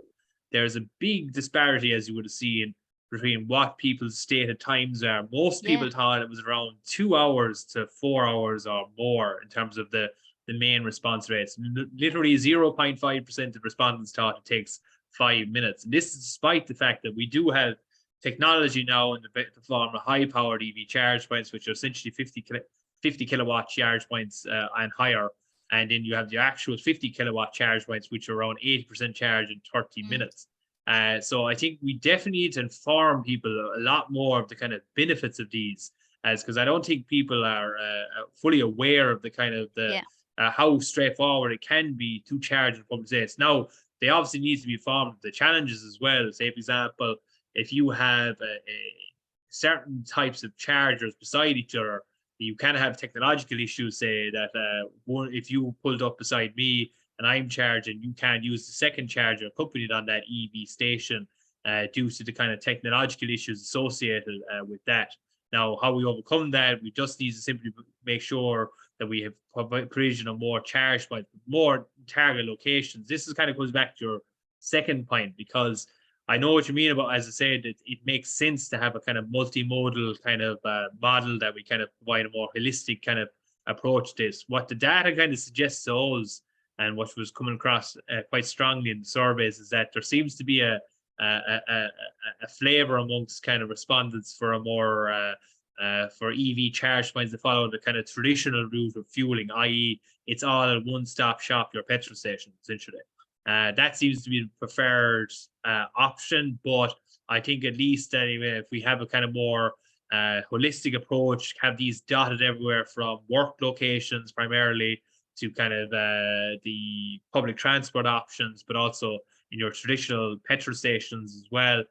There's a big disparity, as you would have seen, between what people's stated times are. Most people thought it was around 2 hours to 4 hours or more in terms of the main response rates. Literally 0.5% of respondents thought it takes 5 minutes. And this is despite the fact that we do have technology now in the form of high-powered EV charge points, which are essentially 50 kilowatt charge points and higher. And then you have the actual 50 kilowatt charge points, which are around 80% charge in 30 minutes. So I think we definitely need to inform people a lot more of the kind of benefits of these, because I don't think people are fully aware of the kind of how straightforward it can be to charge in public space. Now, they obviously need to be informed of the challenges as well. Say, for example, if you have certain types of chargers beside each other, you can have technological issues. Say that if you pulled up beside me and I'm charging, you can't use the second charger accompanied on that EV station due to the kind of technological issues associated with that. Now, how we overcome that, we just need to simply make sure that we have provision of more charge points, more target locations. This is kind of goes back to your second point, because I know what you mean about, as I said, it makes sense to have a kind of multimodal kind of model that we kind of provide a more holistic kind of approach to this. What the data kind of suggests to us, and what was coming across quite strongly in the surveys, is that there seems to be a flavor amongst kind of respondents for a more for EV charge points that follow the kind of traditional route of fueling, i.e., it's all a one-stop shop, your petrol station, essentially. That seems to be the preferred option, but I think at least anyway, if we have a kind of more holistic approach, have these dotted everywhere from work locations primarily to kind of the public transport options, but also in your traditional petrol stations as well,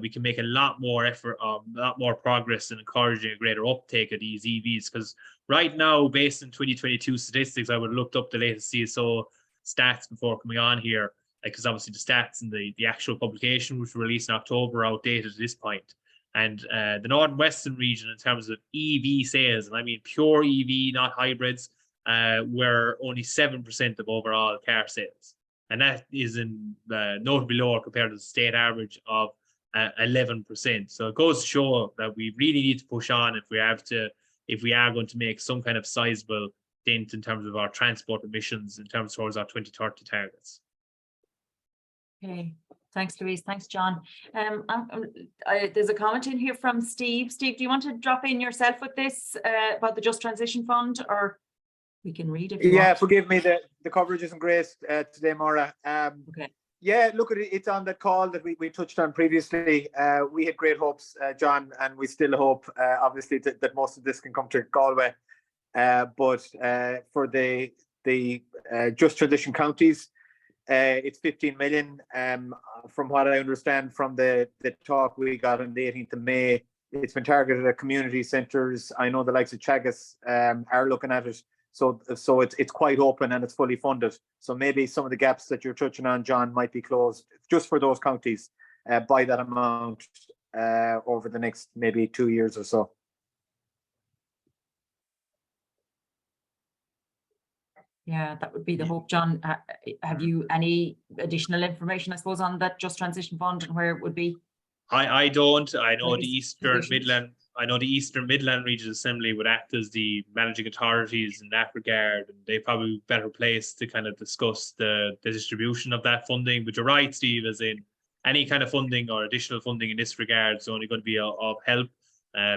we can make a lot more effort, a lot more progress in encouraging a greater uptake of these EVs. Because right now, based on 2022 statistics, I would have looked up the latest CSO stats before coming on here. because obviously the stats and the actual publication, which were released in October, are outdated at this point. And the North and Western region, in terms of EV sales, and I mean pure EV, not hybrids, were only 7% of overall car sales. And that is notably lower compared to the state average of 11%. So it goes to show that we really need to push on if we are going to make some kind of sizable dent in terms of our transport emissions, in terms towards our 2030 targets. Okay, thanks, Louise. Thanks, John. There's a comment in here from Steve. Steve, do you want to drop in yourself with this about the Just Transition Fund, or we can read it? Yeah, forgive me, the coverage isn't great today, Maura. Okay. Yeah, look, it's on the call that we touched on previously. We had great hopes, John, and we still hope, obviously, that most of this can come to Galway. But for the Just Transition counties, it's 15 million. From what I understand from the talk we got on the 18th of May, it's been targeted at community centres. I know the likes of Chagas are looking at it. So it's quite open and it's fully funded. So maybe some of the gaps that you're touching on, John, might be closed just for those counties by that amount over the next maybe 2 years or so. Yeah, that would be the hope, John. Have you any additional information, I suppose, on that Just Transition Fund and where it would be? I don't. I know the Eastern Positions. Midland. I know the Eastern Midland Region Assembly would act as the managing authorities in that regard, and they probably be better placed to kind of discuss the distribution of that funding. But you're right, Steve, as in any kind of funding or additional funding in this regard is only going to be of help,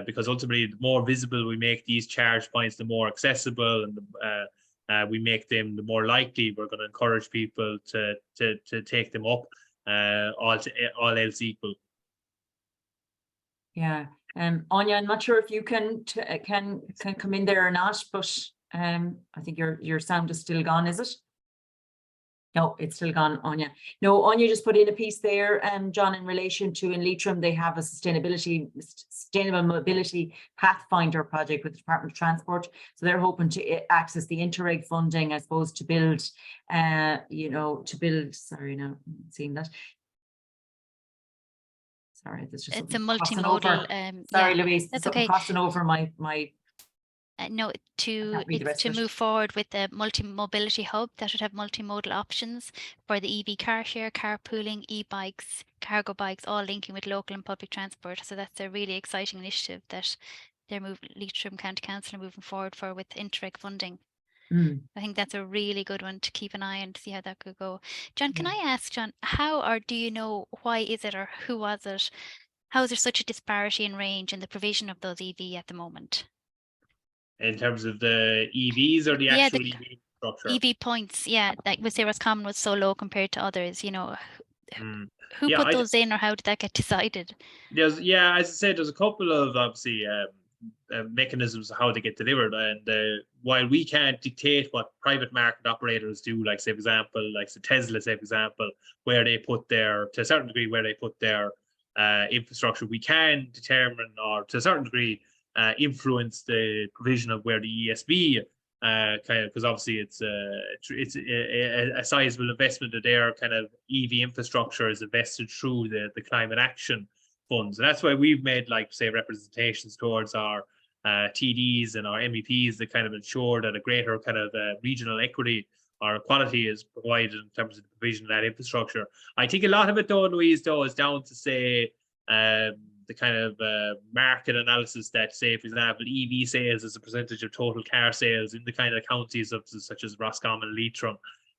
because ultimately the more visible we make these charge points, the more accessible, and we make them, the more likely we're going to encourage people to take them up, all else equal. Yeah. Anya, I'm not sure if you can come in there or not, but I think your sound is still gone, is it? No, it's still gone, Anya. No, Anya just put in a piece there, John, in relation to in Leitrim, they have a sustainable mobility pathfinder project with the Department of Transport. So they're hoping to access the Interreg funding, I suppose, to build, sorry, now I'm seeing that. Sorry, there's just it's a multimodal. Sorry, yeah, Louise, that's something okay. crossing over my. No, it's to move forward with the multi-mobility hub that would have multimodal options for the EV car share, carpooling, e-bikes, cargo bikes, all linking with local and public transport. So that's a really exciting initiative that Leitrim County Council are moving forward for with Interreg funding. I think that's a really good one to keep an eye on to see how that could go. John, can I ask, John, how or do you know why is it or who was it? How is there such a disparity in range in the provision of those EV at the moment? In terms of the EVs or the actual EV structure? EV points, yeah, like we say Roscommon was so low compared to others, who put those in or how did that get decided? As I said, there's a couple of obviously mechanisms of how they get delivered, and while we can't dictate what private market operators do, like say for example, like the Tesla, say for example, where they put their, to a certain degree, where they put their infrastructure, we can determine, or to a certain degree, influence the provision of where the ESB because obviously it's a sizable investment of their kind of EV infrastructure is invested through the climate action funds. And that's why we've made, like, say, representations towards our TDs and our MEPs that kind of ensure that a greater kind of regional equity or equality is provided in terms of the provision of that infrastructure. I think a lot of it, though, Louise, though, is down to, say, the kind of market analysis that, say, for example, EV sales as a percentage of total car sales in the kind of counties of such as Roscommon and Leitrim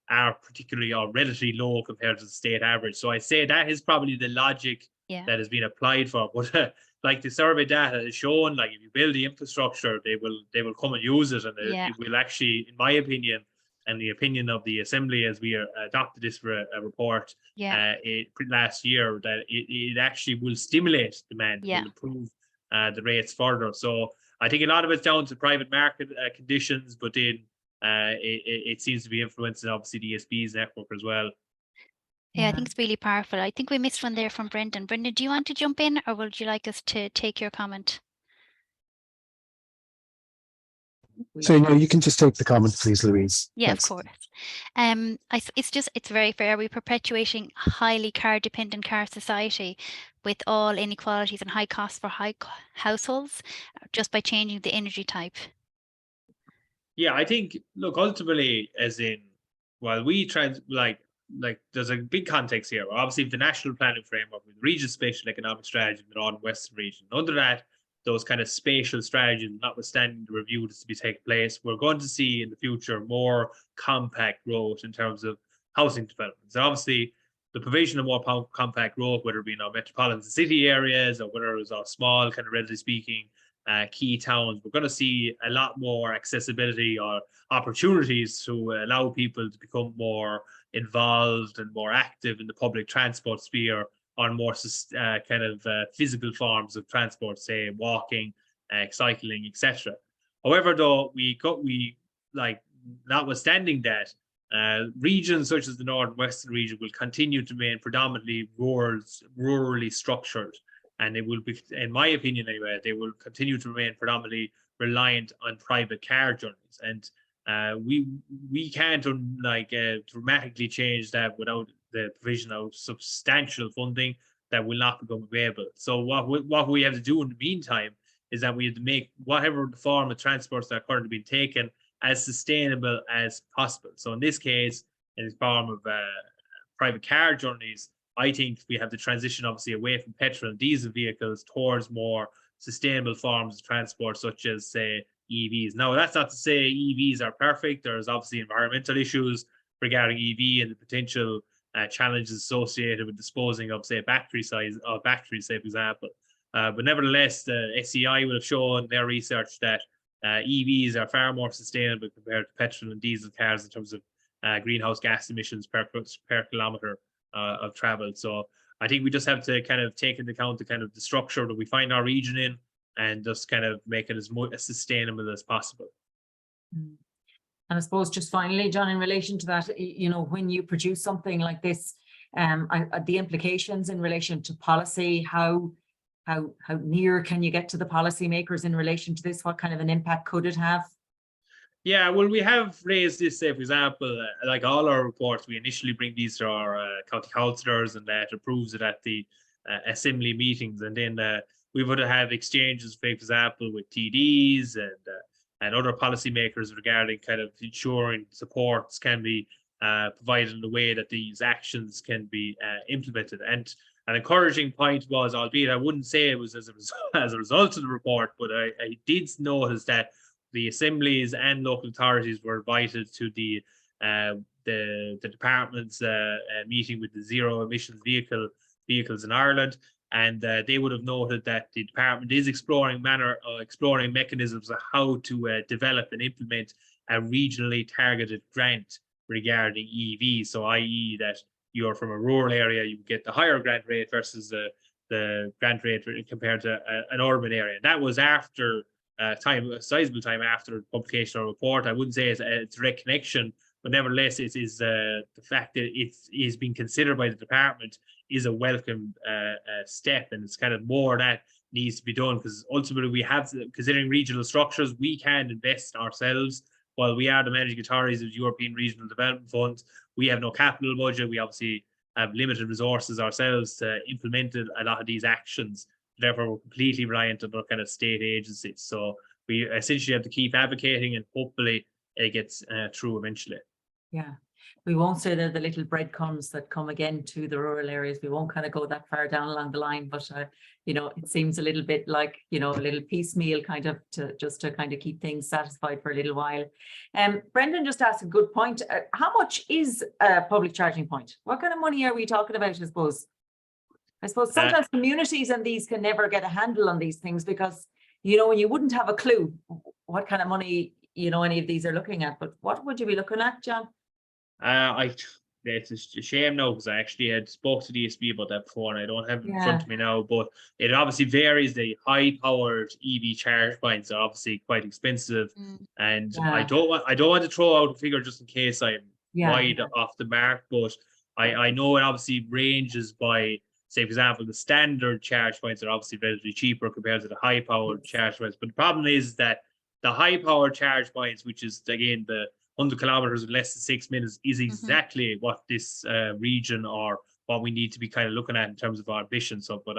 are particularly or relatively low compared to the state average. So I say that is probably the logic that has been applied for. But like the survey data is showing, like if you build the infrastructure, they will come and use it, and it will actually, in my opinion, and the opinion of the Assembly as we adopted this report last year, that it actually will stimulate demand, will improve the rates further. So I think a lot of it's down to private market conditions, but then it seems to be influencing obviously the ESB's network as well. Yeah, I think it's really powerful. I think we missed one there from Brendan. Brendan, do you want to jump in, or would you like us to take your comment? So no, you can just take the comment, please, Louise. Yeah, Thanks. of course. It's very fair. We're perpetuating a highly car-dependent car society with all inequalities and high costs for households just by changing the energy type. Yeah, I think, look, ultimately, as in, while we there's a big context here. Obviously, the national planning framework with region spatial economic strategy in the North and Western region. Under that, those kind of spatial strategies, notwithstanding the review that's to be taking place, we're going to see in the future more compact growth in terms of housing developments. And obviously, the provision of more compact growth, whether it be in our metropolitan city areas or whether it's our small, kind of relatively speaking, key towns, we're going to see a lot more accessibility or opportunities to allow people to become more involved and more active in the public transport sphere on more physical forms of transport, say walking, cycling, etc. However, though, notwithstanding that, regions such as the North and Western region will continue to remain predominantly rurally structured. And it will be, in my opinion anyway, they will continue to remain predominantly reliant on private car journeys. And we can't dramatically change that without the provision of substantial funding that will not become available. So what we have to do in the meantime is that we have to make whatever the form of transports that are currently being taken as sustainable as possible. So in this case, in the form of private car journeys, I think we have to transition obviously away from petrol and diesel vehicles towards more sustainable forms of transport, such as, say, EVs. Now, that's not to say EVs are perfect. There's obviously environmental issues regarding EV and the potential challenges associated with disposing of, say, batteries, say, for example. But nevertheless, the SEI will have shown their research that EVs are far more sustainable compared to petrol and diesel cars in terms of greenhouse gas emissions per kilometre of travel. So I think we just have to kind of take into account the kind of the structure that we find our region in and just kind of make it as sustainable as possible. And I suppose just finally, John, in relation to that, you know, when you produce something like this, the implications in relation to policy, how near can you get to the policymakers in relation to this? What kind of an impact could it have? Yeah, well, we have raised this, say, for example, like all our reports, we initially bring these to our county councillors and that approves it at the assembly meetings. And then we would have exchanges, for example, with TDs and other policymakers regarding kind of ensuring supports can be provided in the way that these actions can be implemented. And an encouraging point was, albeit I wouldn't say it was as a result of the report, but I did notice that the assemblies and local authorities were invited to the department's meeting with the zero emissions vehicles in Ireland, and they would have noted that the department is exploring mechanisms of how to develop and implement a regionally targeted grant regarding EV. So, i.e., that you're from a rural area, you get the higher grant rate versus the grant rate compared to an urban area. That was after a sizable time after publication of a report. I wouldn't say it's a direct connection, but nevertheless, it is the fact that it is being considered by the department is a welcome step, and it's kind of more that needs to be done, because ultimately we have to, considering regional structures, we can invest ourselves. While we are the managing authorities of the European Regional Development Fund, we have no capital budget. We obviously have limited resources ourselves to implement a lot of these actions. Therefore, we're completely reliant on our kind of state agencies. So we essentially have to keep advocating, and hopefully it gets through eventually. Yeah, we won't say they're the little breadcrumbs that come again to the rural areas. We won't kind of go that far down along the line, but you know, it seems a little bit like, you know, a little piecemeal kind of to kind of keep things satisfied for a little while. Brendan just asked a good point. How much is a public charging point? What kind of money are we talking about, I suppose? I suppose sometimes communities and these can never get a handle on these things because, you know, you wouldn't have a clue what kind of money, you know, any of these are looking at. But what would you be looking at, John? It's a shame now, because I actually had spoke to the ESB about that before, and I don't have it in front of me now. But it obviously varies. The high-powered EV charge points are obviously quite expensive, and I don't want to throw out a figure just in case I'm wide off the mark. But I know it obviously ranges by, say, for example, the standard charge points are obviously relatively cheaper compared to the high-powered charge points. But the problem is that the high power charge points, which is again the 100 kilometers in less than 6 minutes, is exactly what this region or what we need to be kind of looking at in terms of our ambition. So, but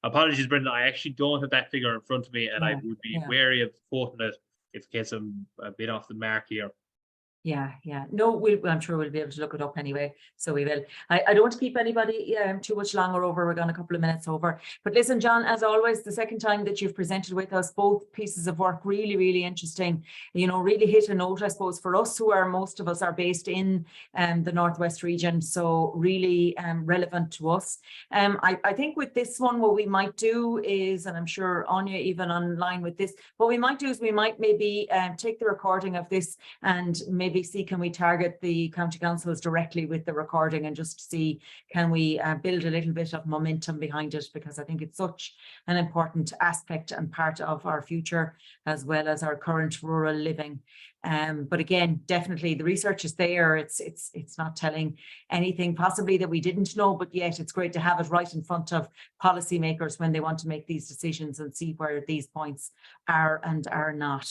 apologies, Brendan, I actually don't have that figure in front of me, and I would be wary of quoting it in case I'm a bit off the mark here. Yeah. No, I'm sure we'll be able to look it up anyway. So we will. I don't want to keep anybody too much longer over. We're going a couple of minutes over. But listen, John, as always, the second time that you've presented with us, both pieces of work really, really interesting. You know, really hit a note, I suppose, for us who are, most of us are based in the Northwest region. So really relevant to us. I think with this one, what we might do is, and I'm sure Anya even online with this, what we might do is we might maybe take the recording of this and maybe see, can we target the county councils directly with the recording and just see, can we build a little bit of momentum behind it, because I think it's such an important aspect and part of our future as well as our current rural living. But again, definitely the research is there. It's not telling anything possibly that we didn't know, but yet it's great to have it right in front of policymakers when they want to make these decisions and see where these points are and are not.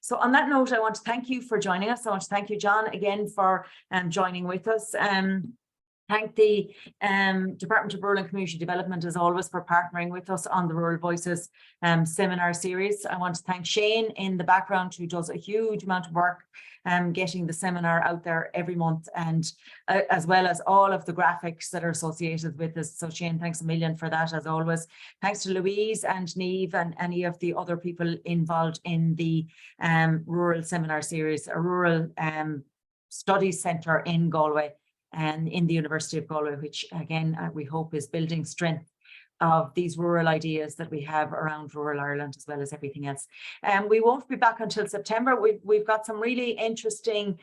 So on that note, I want to thank you for joining us. I want to thank you, John, again for joining with us. Thank the Department of Rural and Community Development, as always, for partnering with us on the Rural Voices seminar series. I want to thank Shane in the background, who does a huge amount of work getting the seminar out there every month, and as well as all of the graphics that are associated with this. So Shane, thanks a million for that, as always. Thanks to Louise and Niamh and any of the other people involved in the rural seminar series, a rural studies centre in Galway and in the University of Galway, which again, we hope is building strength of these rural ideas that we have around rural Ireland, as well as everything else. We won't be back until September. We've got some really interesting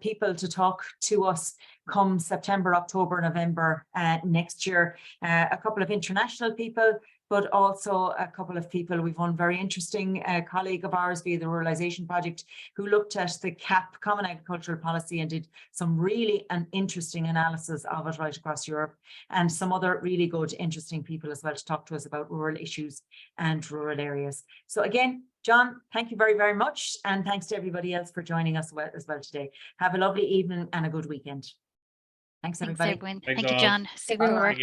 people to talk to us come September, October, November next year. A couple of international people, but also a couple of people. We've one very interesting colleague of ours via the Ruralisation Project, who looked at the CAP, Common Agricultural Policy, and did some really interesting analysis of it right across Europe, and some other really good, interesting people as well to talk to us about rural issues and rural areas. So again, John, thank you very, very much. And thanks to everybody else for joining us as well today. Have a lovely evening and a good weekend. Thanks, everybody. Thanks, everyone. Thank you, John. Super work.